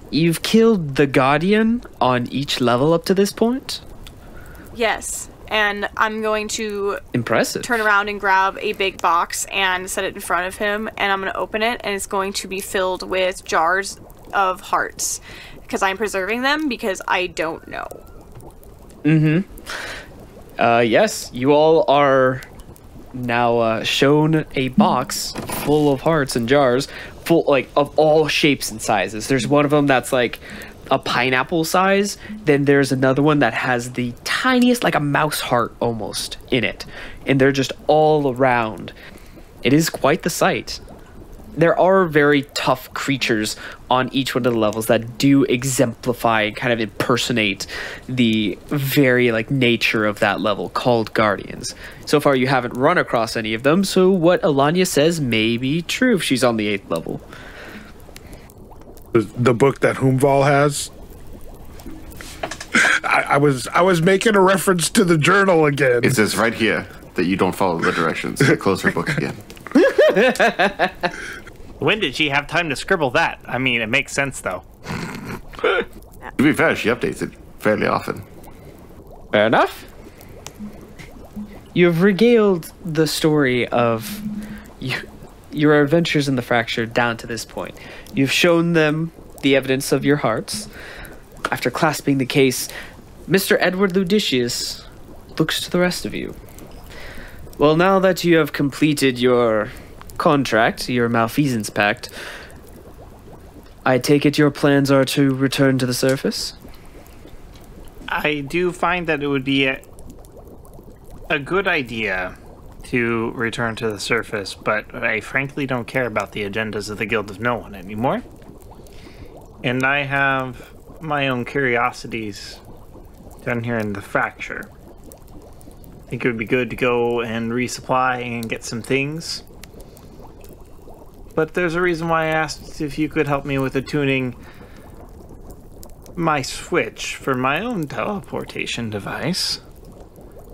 You've killed the Guardian on each level up to this point? Yes, and I'm going to Impressive. Turn around and grab a big box and set it in front of him, and I'm going to open it, and it's going to be filled with jars of hearts, because I'm preserving them because I don't know. Yes, you all are now shown a box full of hearts and jars, full of all shapes and sizes. There's one of them that's like a pineapple size. Then there's another one that has the tiniest, like a mouse heart almost in it, and they're just all around. It is quite the sight. There are very tough creatures on each one of the levels that do exemplify and kind of impersonate the very nature of that level, called Guardians. So far you haven't run across any of them, so what Ellanya says may be true if she's on the 8th level. The book that Vall has? I was making a reference to the journal again. It says right here that you don't follow the directions. Close her book again. When did she have time to scribble that? I mean, it makes sense, though. To be fair, she updates it fairly often. Fair enough. You've regaled the story of your adventures in the fracture down to this point. You've shown them the evidence of your hearts. After clasping the case, Mr. Edward Ludicious looks to the rest of you. Well, now that you have completed your contract, your Malfeasance pact, I take it your plans are to return to the surface? I do find that it would be a good idea to return to the surface, but I frankly don't care about the agendas of the Guild of No One anymore. And I have my own curiosities down here in the fracture. I think it would be good to go and resupply and get some things. But there's a reason why I asked if you could help me with attuning my switch for my own teleportation device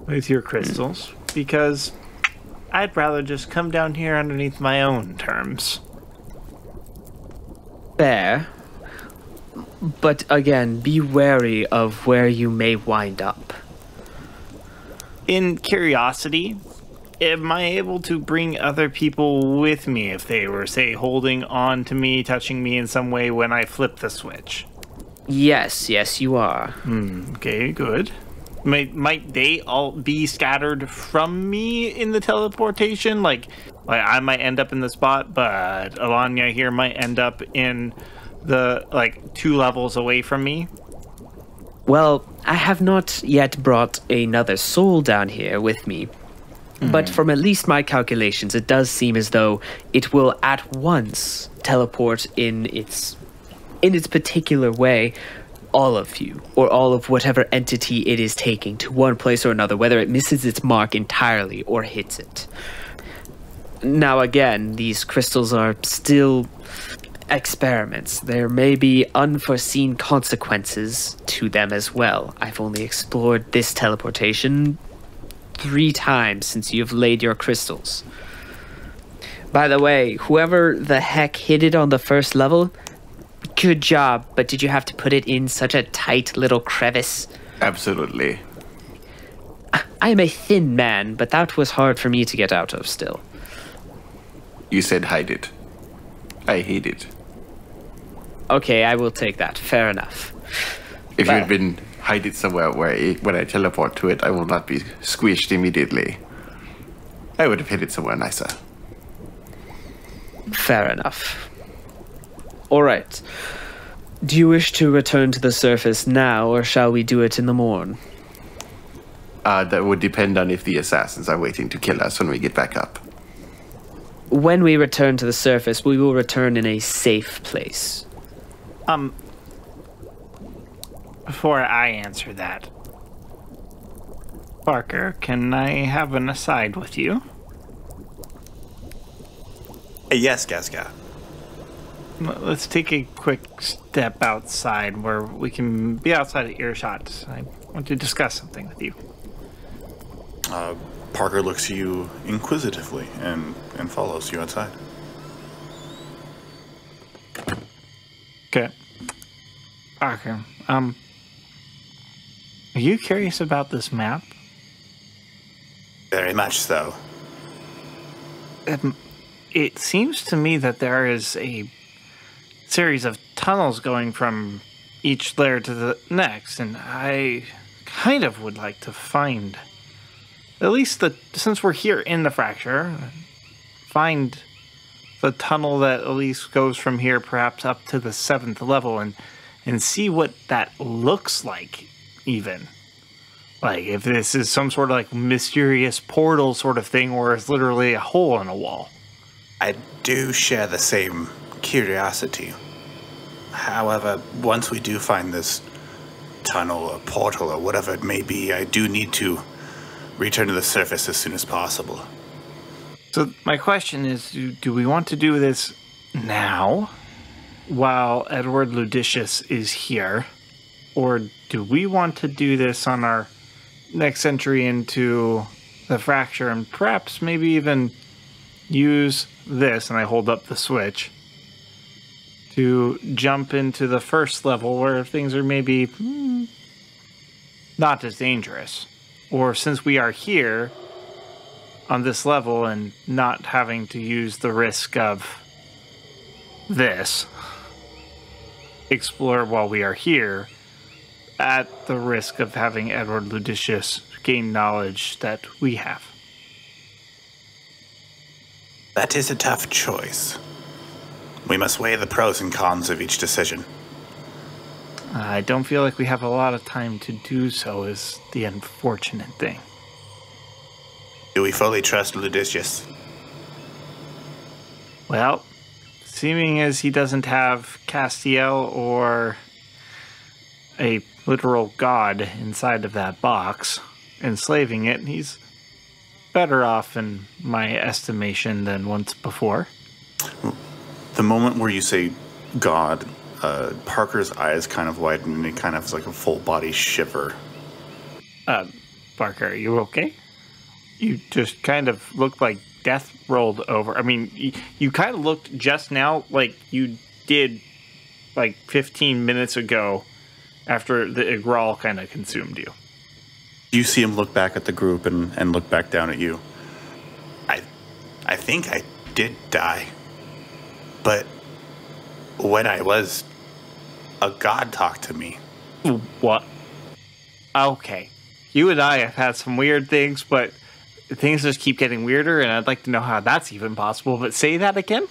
with your crystals, because I'd rather just come down here underneath my own terms. Fair. But again, be wary of where you may wind up. In curiosity, am I able to bring other people with me if they were, say, holding on to me, touching me in some way when I flip the switch? Yes, you are. Okay, good. Might they all be scattered from me in the teleportation? Like I might end up in the spot, but Ellanya here might end up in the 2 levels away from me. Well, I have not yet brought another soul down here with me. But from at least my calculations, it does seem as though it will at once teleport in its particular way all of you, or all of whatever entity it is taking to one place or another, whether it misses its mark entirely or hits it. Now again, these crystals are still experiments. There may be unforeseen consequences to them as well. I've only explored this teleportation 3 times since you've laid your crystals. By the way, whoever the heck hit it on the first level, good job, but did you have to put it in such a tight little crevice? Absolutely. I am a thin man, but that was hard for me to get out of still. You said hide it. I hate it. Okay, I will take that. Fair enough. If you had been hide it somewhere where when I teleport to it, I will not be squished immediately. I would have hit it somewhere nicer. Fair enough. All right. Do you wish to return to the surface now, or shall we do it in the morn? That would depend on if the assassins are waiting to kill us when we get back up. When we return to the surface, we will return in a safe place. Before I answer that, Parker, can I have an aside with you? Yes, Gasca. Let's take a quick step outside where we can be outside of earshot. I want to discuss something with you. Parker looks at you inquisitively and follows you outside. Okay. Parker, are you curious about this map? Very much so. It seems to me that there is a series of tunnels going from each layer to the next, and I kind of would like to find, at least since we're here in the fracture, find the tunnel that at least goes from here perhaps up to the 7th level and see what that looks like, even. Like, if this is some sort of mysterious portal sort of thing, or it's literally a hole in a wall. I do share the same curiosity. However, once we do find this tunnel or portal or whatever it may be, I do need to return to the surface as soon as possible. So my question is, do we want to do this now, while Edward Ludicious is here? Or do we want to do this on our next entry into the fracture, and perhaps maybe even use this, and I hold up the switch, to jump into the first level where things are maybe not as dangerous? Or since we are here on this level and not having to use the risk of this, explore while we are here, at the risk of having Edward Ludicious gain knowledge that we have. That is a tough choice. We must weigh the pros and cons of each decision. I don't feel like we have a lot of time to do so, is the unfortunate thing. Do we fully trust Ludicious? Well, seeming as he doesn't have Castiel or a literal god inside of that box enslaving it, he's better off in my estimation than once before. The moment where you say God, Parker's eyes kind of widen and he kind of has like a full body shiver. Parker, are you okay? You just kind of looked like death rolled over. I mean, you kind of looked just now like you did 15 minutes ago after the Egral kind of consumed you. You see him look back at the group and look back down at you. I think I did die. But when I was, a god talked to me. What? Okay. you and I have had some weird things, but things just keep getting weirder, and I'd like to know how that's even possible. But say that again?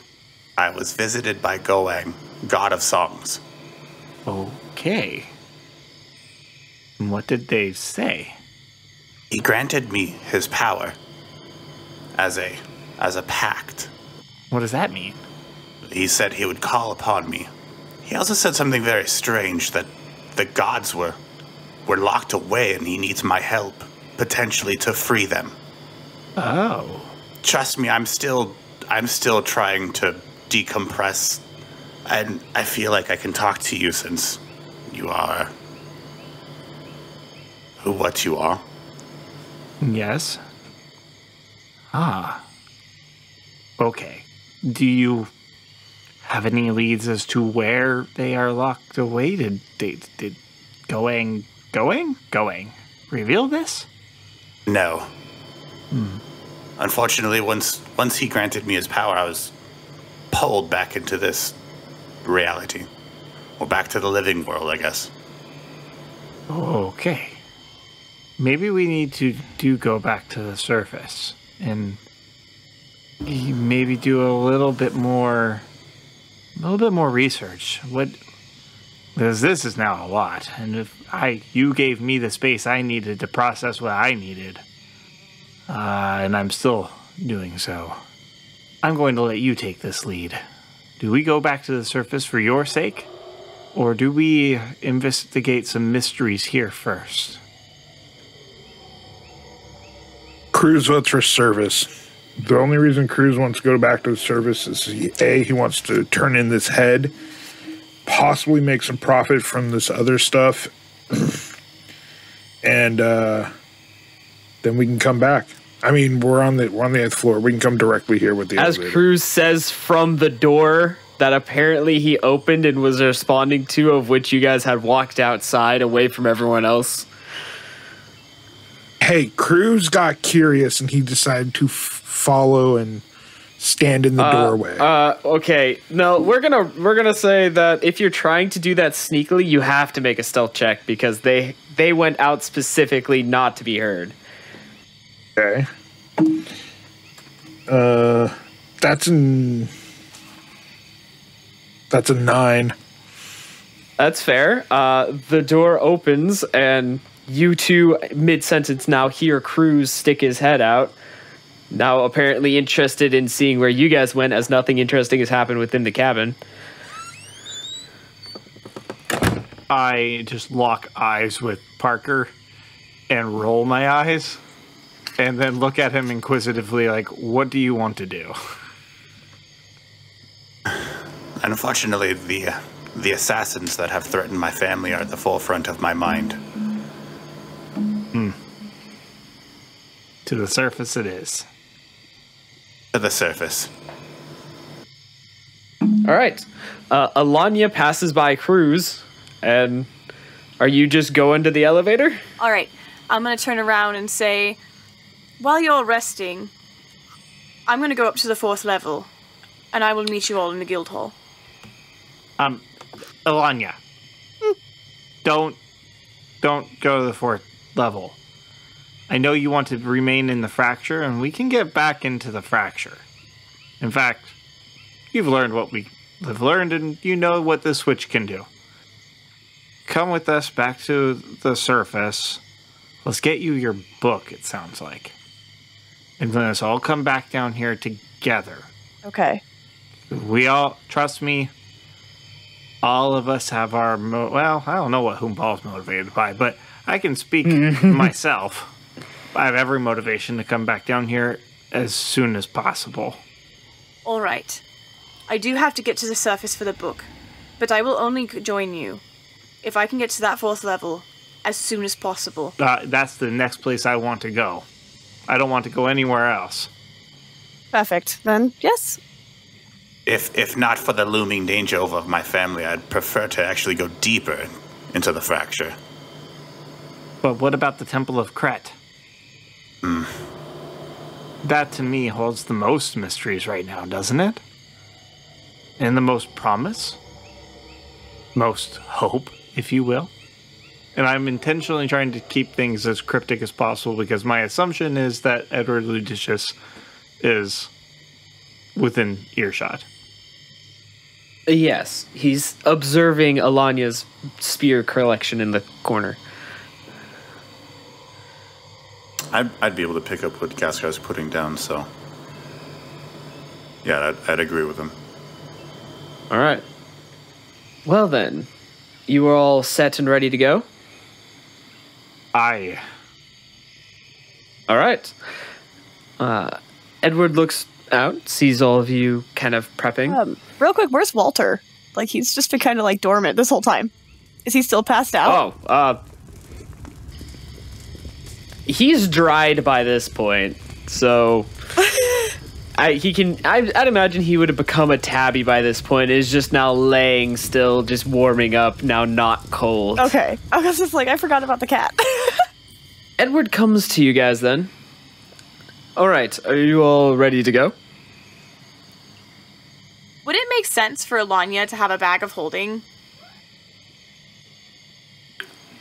I was visited by Goang, god of songs. Okay. And what did they say? He granted me his power as a pact. What does that mean? He said he would call upon me. He also said something very strange, that the gods were locked away and he needs my help, potentially to free them. Oh. Trust me, I'm still trying to decompress, and I feel like I can talk to you since you are what you are. Yes. Okay. Do you have any leads as to where they are locked away? Did Going reveal this? No. Unfortunately, once he granted me his power, I was pulled back into this reality. Or back to the living world, I guess. Okay. Maybe we need to go back to the surface and maybe do a little bit more research. Because this is now a lot, and if you gave me the space I needed to process what I needed, and I'm still doing so, I'm going to let you take this lead. Do we go back to the surface for your sake, or do we investigate some mysteries here first? Cruz votes for service. The only reason Cruz wants to go back to the service is he wants to turn in this head, possibly make some profit from this other stuff, and then we can come back. I mean, we're on the 8th floor. We can come directly here with the elevator. As Cruz says from the door that apparently he opened and was responding to, of which you guys had walked outside away from everyone else. Hey, Cruz got curious and he decided to follow and stand in the doorway. Okay. No, we're gonna say that if you're trying to do that sneakily, you have to make a stealth check because they went out specifically not to be heard. Okay. That's a 9. That's fair. The door opens and you two, mid-sentence now, hear Cruz stick his head out. Now apparently interested in seeing where you guys went, as nothing interesting has happened within the cabin. I just lock eyes with Parker and roll my eyes and then look at him inquisitively like, what do you want to do? Unfortunately, the assassins that have threatened my family are at the forefront of my mind. To the surface it is. To the surface. All right. Ellanya passes by Cruz, and are you just going to the elevator? All right. I'm going to turn around and say, while you're resting, I'm going to go up to the 4th level, and I will meet you all in the guild hall. Ellanya. Don't go to the 4th level. I know you want to remain in the fracture, and we can get back into the fracture. In fact, you've learned what we have learned, and you know what the switch can do. Come with us back to the surface. Let's get you your book, it sounds like. And then let's all come back down here together. Okay. We all, trust me, all of us have our, well, I don't know what Huum is motivated by, but I can speak myself. I have every motivation to come back down here as soon as possible. All right. I do have to get to the surface for the book, but I will only join you if I can get to that 4th level as soon as possible. That's the next place I want to go. I don't want to go anywhere else. Perfect. Then, yes. If not for the looming danger over my family, I'd prefer to actually go deeper into the fracture. But what about the Temple of Kret? That, to me, holds the most mysteries right now, doesn't it? And the most promise? Most hope, if you will? And I'm intentionally trying to keep things as cryptic as possible because my assumption is that Edward Ludicious is within earshot. Yes, he's observing Ellanya's spear collection in the corner. I'd be able to pick up what Gaskar's putting down, so... Yeah, I'd agree with him. All right. Well then, you are all set and ready to go? Aye. All right. Edward looks out, sees all of you kind of prepping. Real quick, where's Walter? Like, he's just been kind of like dormant this whole time. Is he still passed out? Oh, he's dried by this point, so I'd imagine he would have become a tabby by this point. Is just now laying still, just warming up, now not cold. Okay. I was just like, I forgot about the cat. Edward comes to you guys then. All right, are you all ready to go? Would it make sense for Ellanya to have a bag of holding?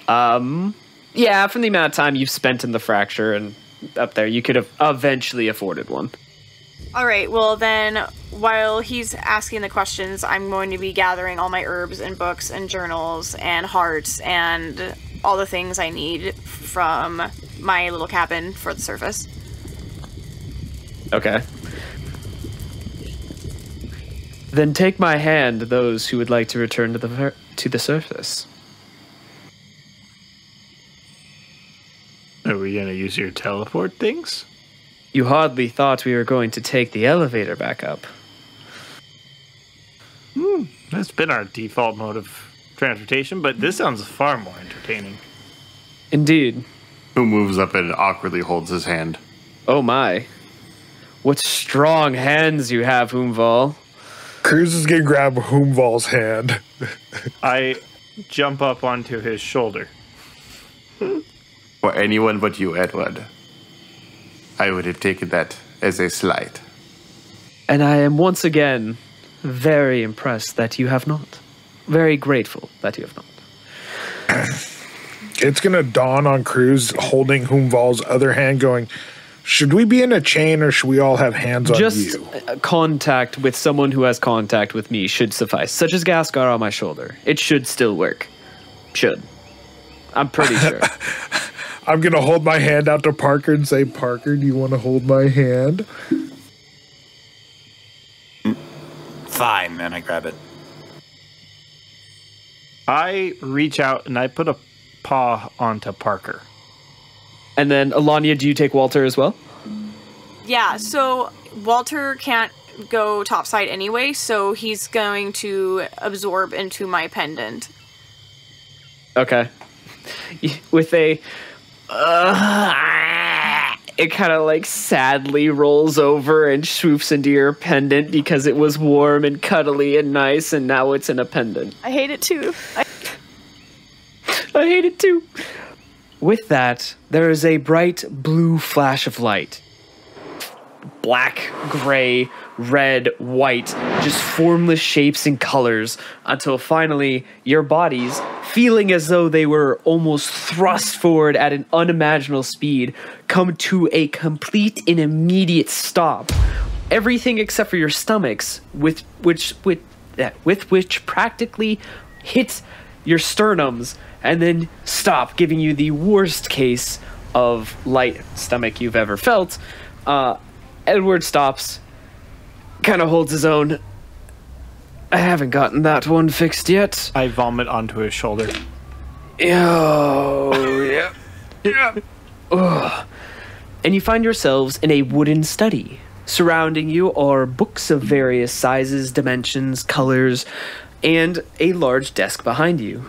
Yeah, from the amount of time you've spent in the fracture and up there, you could have eventually afforded one. All right, well then, while he's asking the questions, I'm going to be gathering all my herbs and books and journals and hearts and all the things I need from my little cabin for the surface. Okay. Then take my hand, those who would like to return to the surface. Are we going to use your teleport things? You hardly thought we were going to take the elevator back up. That's been our default mode of transportation, but this sounds far more entertaining. Indeed. Who moves up and awkwardly holds his hand? Oh my. What strong hands you have, Vall. Cruz is going to grab Vall's hand. I jump up onto his shoulder. For anyone but you, Edward, I would have taken that as a slight. And I am once again very impressed that you have not. Very grateful that you have not. It's going to dawn on Cruz holding Vall's other hand going, should we be in a chain or should we all have hands on you? Just contact with someone who has contact with me should suffice, such as Gaskar on my shoulder. It should still work. Should. I'm pretty sure. I'm going to hold my hand out to Parker and say, Parker, do you want to hold my hand? Fine, then I grab it. I reach out and I put a paw onto Parker. And then, Ellanya, do you take Walter as well? Yeah, so Walter can't go topside anyway, so he's going to absorb into my pendant. Okay. With a... it kind of like sadly rolls over and swoops into your pendant because it was warm and cuddly and nice, and now it's in a pendant. I hate it too. I hate it too. With that, there is a bright blue flash of light. Black, gray, red, white, just formless shapes and colors until finally your bodies, feeling as though they were almost thrust forward at an unimaginable speed, come to a complete and immediate stop. Everything except for your stomachs, with which practically hits your sternums and then stop, giving you the worst case of light stomach you've ever felt. Edward stops, kind of holds his own. I haven't gotten that one fixed yet. I vomit onto his shoulder. Oh, yeah. Yeah. Ugh. And you find yourselves in a wooden study. Surrounding you are books of various sizes, dimensions, colors, and a large desk behind you.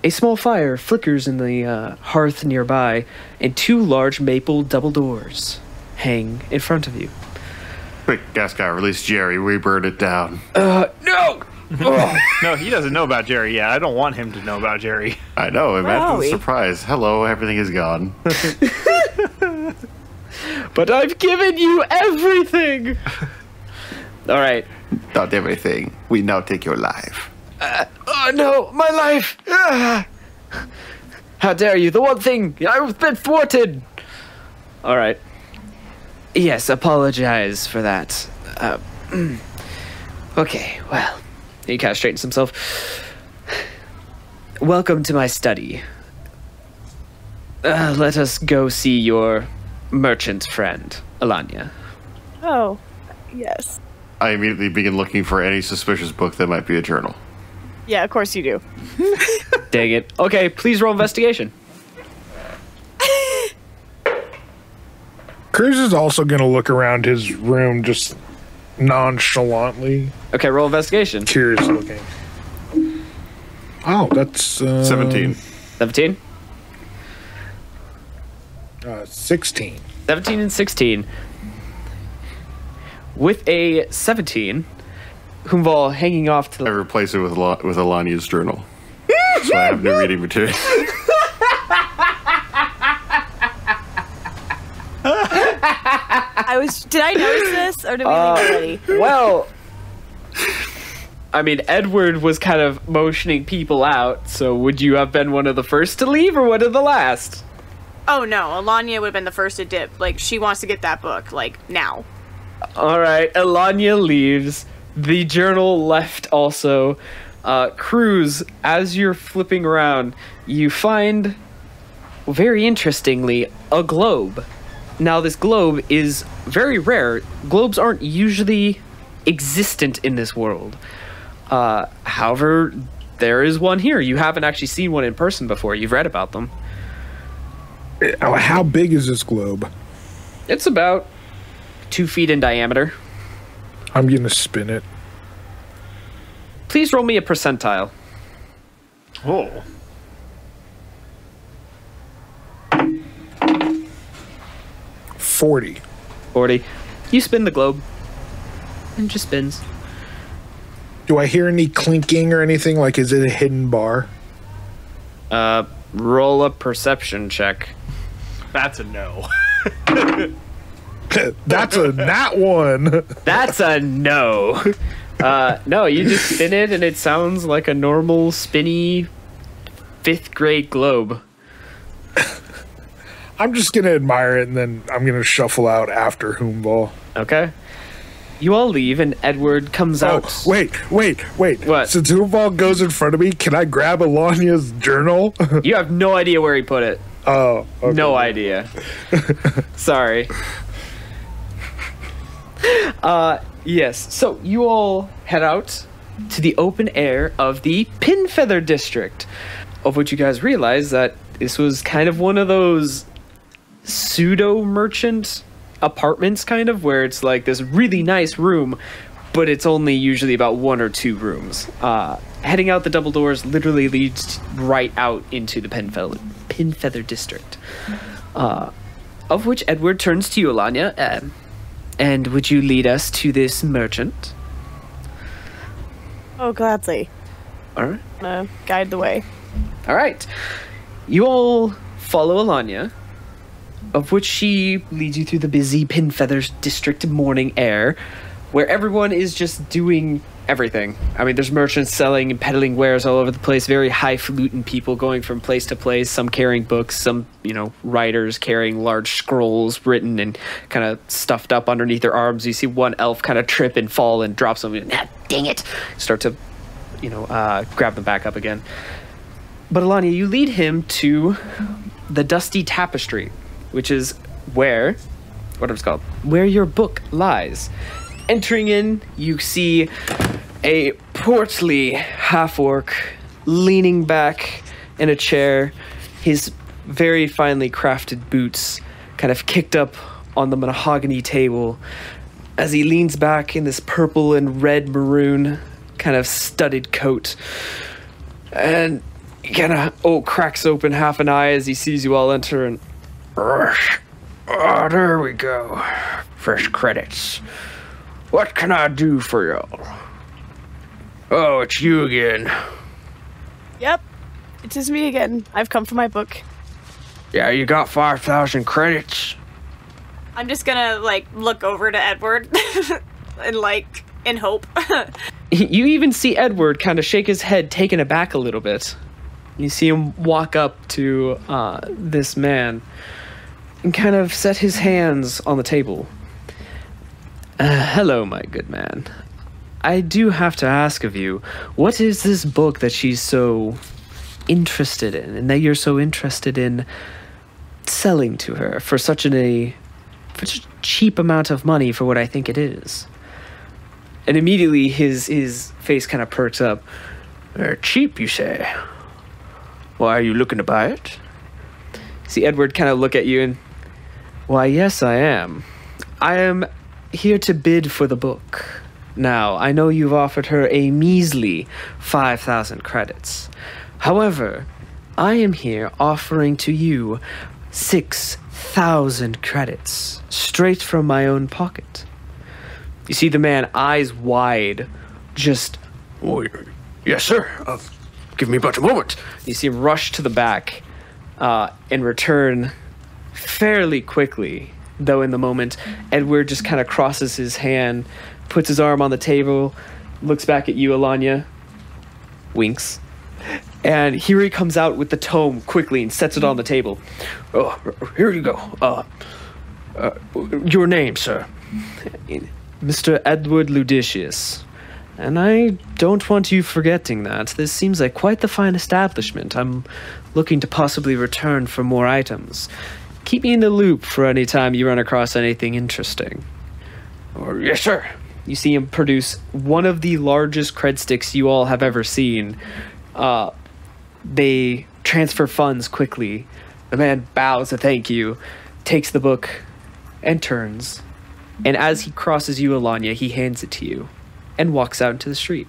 A small fire flickers in the hearth nearby, and two large maple double doors hang in front of you. Quick, Gaskar, release Jerry. We burned it down. No! No, he doesn't know about Jerry yet. I don't want him to know about Jerry. I know. Imagine the we? surprise. Hello, everything is gone. But I've given you everything! All right. Not everything. We now take your life. Oh no, my life! How dare you? The one thing I've been thwarted. All right. Yes, apologize for that. Okay, well, he kind of straightens himself. Welcome to my study. Let us go see your merchant friend, Ellanya. Oh, yes. I immediately begin looking for any suspicious book that might be a journal. Yeah, of course you do. Dang it. Okay, please roll investigation. Cruz is also going to look around his room just nonchalantly. Okay, roll investigation. Curious looking. Oh, that's... 17. 17? 16. 17 and 16. With a 17, Vall hanging off to I the... replace it with Ellanya's journal. So I have new reading material. Did I notice this, or did we leave already? Well, I mean, Edward was kind of motioning people out, so would you have been one of the first to leave, or one of the last? Oh no, Ellanya would have been the first to dip. Like, she wants to get that book, like, now. Alright, Ellanya leaves. The journal left also. Cruz, as you're flipping around, you find, very interestingly, a globe. Now, this globe is very rare. Globes aren't usually existent in this world. However, there is one here. You haven't actually seen one in person before. You've read about them. How big is this globe? It's about 2 feet in diameter. I'm going to spin it. Please roll me a percentile. Oh. 40. 40. You spin the globe. And just spins. Do I hear any clinking or anything? Like, is it a hidden bar? Roll a perception check. That's a no. That's a nat one. That's a no. No, you just spin it and it sounds like a normal spinny 5th grade globe. I'm just going to admire it and then I'm going to shuffle out after Huum. Okay. You all leave and Edward comes out. Oh, wait. What? Since Huum goes in front of me, can I grab Ellanya's journal? You have no idea where he put it. Oh, okay. No idea. Sorry. Yes. So you all head out to the open air of the Pinfeather District, of which you guys realize that this was kind of one of those pseudo merchant apartments, kind of, where it's like this really nice room, but it's only usually about 1 or 2 rooms. Heading out the double doors literally leads right out into the Pinfeather District, of which Edward turns to you, Ellanya. And would you lead us to this merchant? Oh, gladly. All right. Guide the way. All right. You all follow Ellanya, of which she leads you through the busy Pinfeather District morning air, where everyone is just doing everything. I mean, there's merchants selling and peddling wares all over the place, very highfalutin people going from place to place, some carrying books, some, writers carrying large scrolls written and kind of stuffed up underneath their arms. You see one elf kind of trip and fall and drop something. Dang it! Start to, grab them back up again. But Ellanya, you lead him to the Dusty Tapestry, which is where your book lies. Entering in, you see a portly half-orc leaning back in a chair, his very finely crafted boots kind of kicked up on the mahogany table as he leans back in this purple and red maroon kind of studded coat. And he kind of cracks open half an eye as he sees you all enter and... there we go. Fresh credits. What can I do for y'all? Oh, it's you again. Yep, it is me again. I've come for my book. Yeah, you got 5,000 credits. I'm just gonna, look over to Edward and, in hope. You even see Edward kind of shake his head, taken aback a little bit. You see him walk up to this man and kind of set his hands on the table. Hello, my good man. I do have to ask of you, what is this book that she's so interested in, and that you're so interested in selling to her for such a cheap amount of money for what I think it is? And immediately his face kind of perks up. Cheap, you say? Why, are you looking to buy it? See Edward kind of look at you and, why, yes, I am. I am here to bid for the book. Now, I know you've offered her a measly 5,000 credits. However, I am here offering to you 6,000 credits, straight from my own pocket. You see the man, eyes wide, just, oh, yes, sir. Give me but a moment. You see him rush to the back and return fairly quickly, though in the moment, Edward just kind of crosses his hand, puts his arm on the table, looks back at you, Ellanya, winks, and here he comes out with the tome quickly and sets it on the table. Oh, here you go. Your name, sir? Mr. Edward Ludicious. And I don't want you forgetting that. This seems like quite the fine establishment. I'm looking to possibly return for more items. Keep me in the loop for any time you run across anything interesting. Yes, sir. You see him produce one of the largest cred sticks you all have ever seen. They transfer funds quickly. The man bows a thank you, takes the book, and turns. And as he crosses you, Ellanya, he hands it to you and walks out into the street.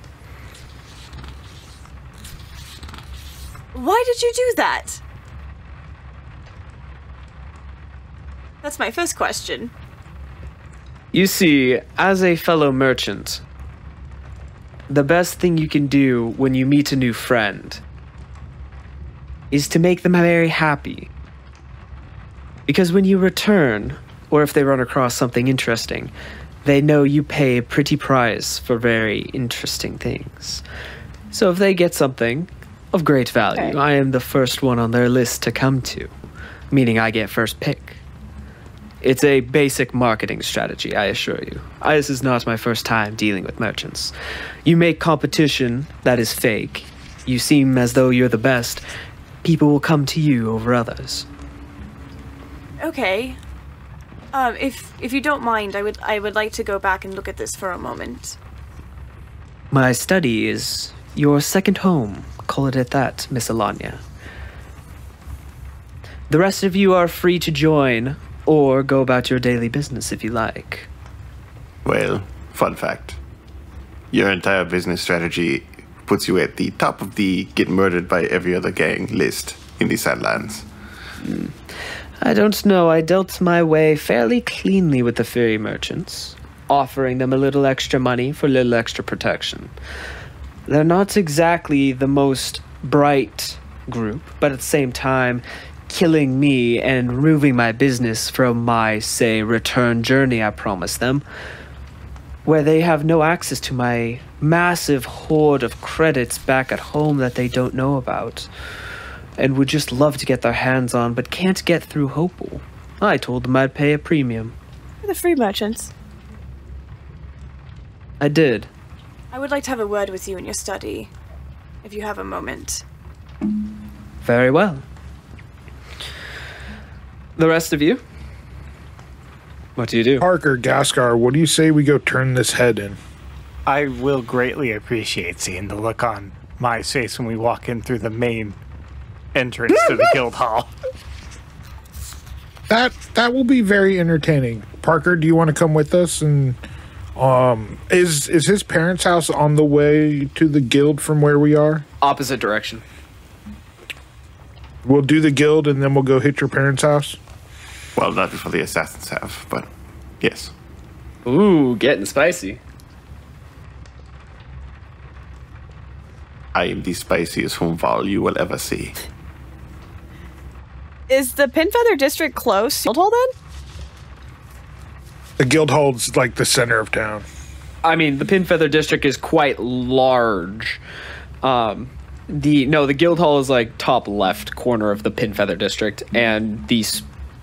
Why did you do that? That's my first question. You see, as a fellow merchant, the best thing you can do when you meet a new friend is to make them very happy. Because when you return, or if they run across something interesting, they know you pay a pretty price for very interesting things. So if they get something of great value, I am the first one on their list to come to, meaning I get first pick. It's a basic marketing strategy, I assure you. This is not my first time dealing with merchants. You make competition that is fake. You seem as though you're the best. People will come to you over others. Okay. If you don't mind, I would like to go back and look at this for a moment. My study is your second home. Call it at that, Miss Ellanya. The rest of you are free to join, or go about your daily business if you like. Well, fun fact. Your entire business strategy puts you at the top of the get murdered by every other gang list in the Sadlands. I don't know. I dealt my way fairly cleanly with the fairy merchants, offering them a little extra money for a little extra protection. They're not exactly the most bright group, but at the same time, killing me and removing my business from my, say, return journey I promised them, where they have no access to my massive hoard of credits back at home that they don't know about, and would just love to get their hands on, but can't get through Hopel. I told them I'd pay a premium. The free merchants. I did. I would like to have a word with you in your study, if you have a moment. Very well. The rest of you? What do you do? Parker, Gaskar, what do you say we go turn this head in? I will greatly appreciate seeing the look on my face when we walk in through the main entrance to the guild hall. That will be very entertaining. Parker, do you want to come with us? And is his parents' house on the way to the guild from where we are? Opposite direction. We'll do the guild and then we'll go hit your parents' house. Well, not before the assassins have, but yes. Ooh, getting spicy. I am the spiciest Vall you will ever see. Is the Pinfeather District close to Guildhall then? The Guildhall's like the center of town. I mean, the Pinfeather District is quite large. The guild hall is like top left corner of the Pinfeather district, and the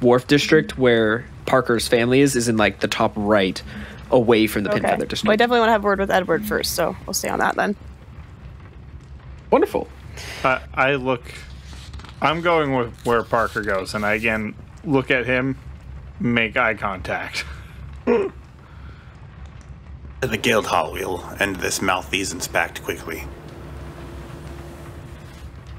Wharf district where Parker's family is in like the top right, away from the Pinfeather district. Well, I definitely want to have a word with Edward first, so we'll stay on that then. Wonderful. I'm going with where Parker goes, and I again look at him, make eye contact. To the guild hall, we'll end this malfeasance pact quickly.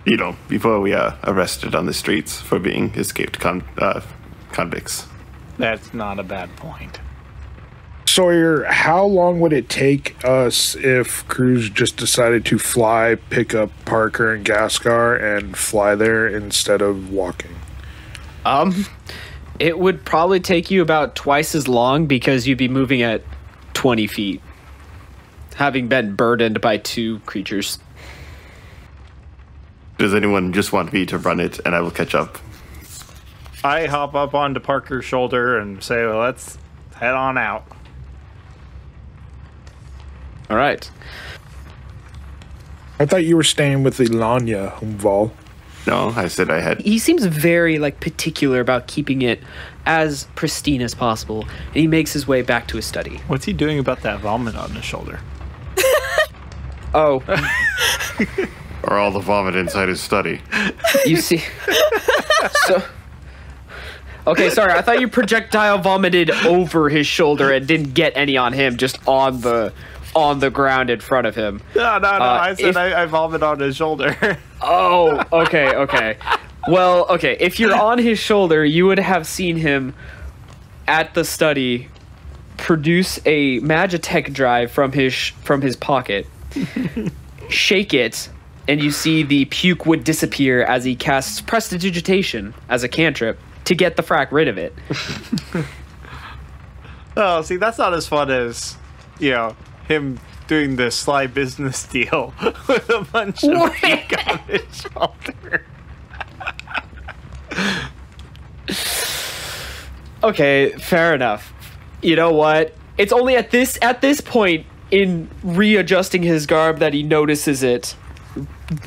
You know, before we are arrested on the streets for being escaped convicts. That's not a bad point. Sawyer, how long would it take us if Cruz just decided to fly, pick up Parker and Gaskar, and fly there instead of walking? It would probably take you about twice as long because you'd be moving at 20 feet, having been burdened by 2 creatures. Does anyone just want me to run it and I will catch up? I hop up onto Parker's shoulder and say, well, let's head on out. All right. I thought you were staying with Ellanya, Vall. No, I said I had. He seems very particular about keeping it as pristine as possible, and he makes his way back to his study. What's he doing about that vomit on his shoulder? Oh. Or all the vomit inside his study. You see. So. Okay, sorry. I thought you projectile vomited over his shoulder and didn't get any on him, just on the ground in front of him. No. I said I vomit on his shoulder. Oh, okay. Well, okay. If you're on his shoulder, you would have seen him at the study produce a Magitech drive from his pocket, shake it, and you see the puke would disappear as he casts Prestidigitation as a cantrip to get the frack rid of it. Oh, see, that's not as fun as, him doing this sly business deal with a bunch of puke on his shoulder. Okay, fair enough. You know what? It's only at this point in readjusting his garb that he notices it,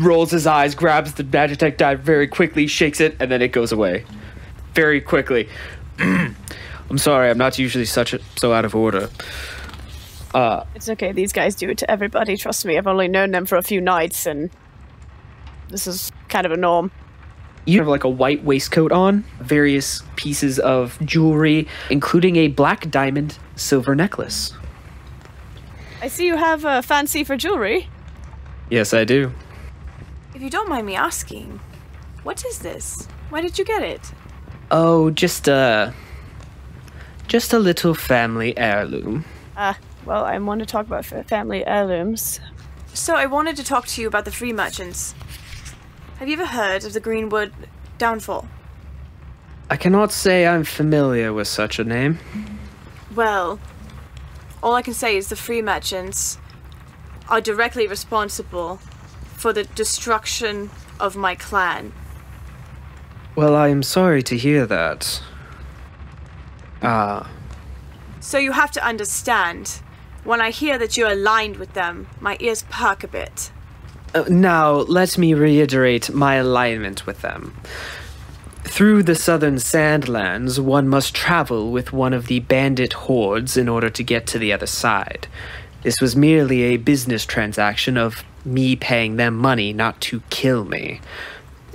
rolls his eyes, grabs the Magitech dive very quickly, shakes it, and then it goes away. Very quickly. I'm sorry, I'm not usually so out of order. It's okay, these guys do it to everybody, trust me. I've only known them for a few nights, and this is kind of a norm. You have a white waistcoat on, various pieces of jewelry, including a black diamond silver necklace. I see you have a fancy for jewelry. Yes, I do. If you don't mind me asking, what is this? Why did you get it? Oh, just a little family heirloom. Well, I want to talk about family heirlooms. So I wanted to talk to you about the free merchants. Have you ever heard of the Greenwood downfall? I cannot say I'm familiar with such a name. Well, all I can say is the free merchants are directly responsible for the destruction of my clan. Well, I am sorry to hear that. So you have to understand, when I hear that you're aligned with them, my ears perk a bit. Now, let me reiterate my alignment with them. Through the southern Sandlands, one must travel with one of the bandit hordes in order to get to the other side. This was merely a business transaction of me paying them money not to kill me.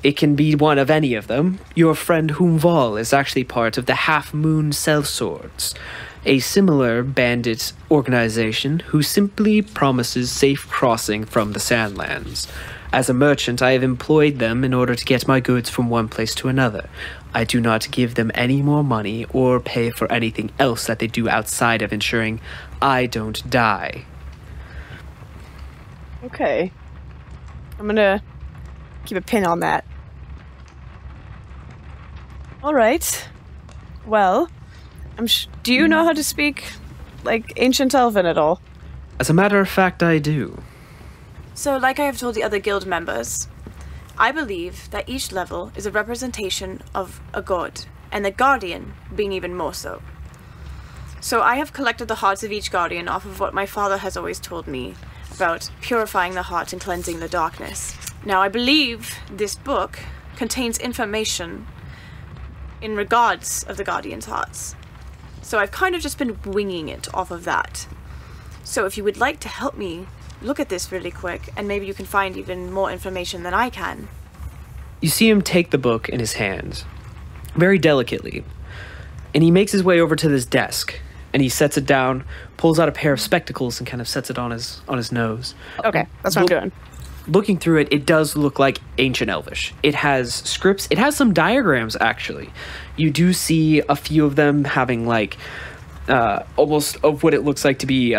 It can be one of any of them. Your friend Vall is actually part of the Half Moon Sellswords, a similar bandit organization who simply promises safe crossing from the Sandlands. As a merchant, I have employed them in order to get my goods from one place to another. I do not give them any more money or pay for anything else that they do outside of ensuring I don't die. Okay. I'm gonna keep a pin on that. Alright. Well, do you know how to speak, Ancient Elven at all? As a matter of fact, I do. So, like I have told the other guild members, I believe that each level is a representation of a god, and the guardian being even more so. So I have collected the hearts of each guardian off of what my father has always told me about purifying the heart and cleansing the darkness. Now, I believe this book contains information in regards of the Guardian's Hearts. So I've kind of just been winging it off of that. So if you would like to help me look at this really quick, and maybe you can find even more information than I can. You see him take the book in his hand, very delicately, and he makes his way over to this desk, and he sets it down, pulls out a pair of spectacles, and kind of sets it on his nose. Okay, that's what I'm doing. Looking through it, it does look like ancient Elvish. It has scripts. It has some diagrams, actually. You do see a few of them having, like, almost of what it looks like to be,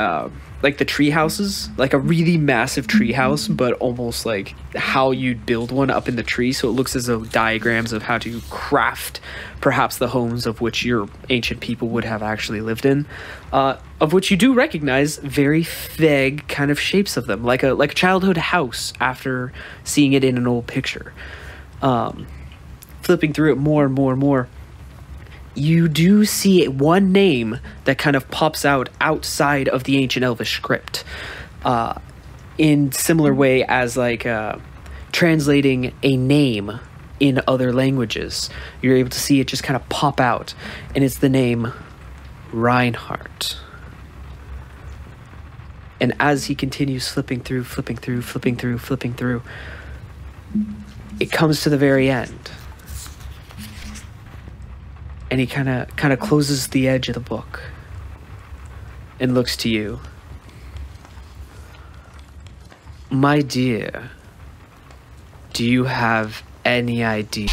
like the tree houses. Like a really massive tree house, but almost like how you'd build one up in the tree. So it looks as though diagrams of how to craft perhaps the homes of which your ancient people would have actually lived in. Of which you do recognize very vague kind of shapes of them, like a childhood house after seeing it in an old picture. Flipping through it more and more and more, you do see one name that kind of pops out outside of the ancient Elvish script, in similar way as like translating a name in other languages. You're able to see it just kind of pop out, and it's the name Reinhardt. And as he continues flipping through, it comes to the very end. And he kind of closes the edge of the book and looks to you. My dear, do you have any idea?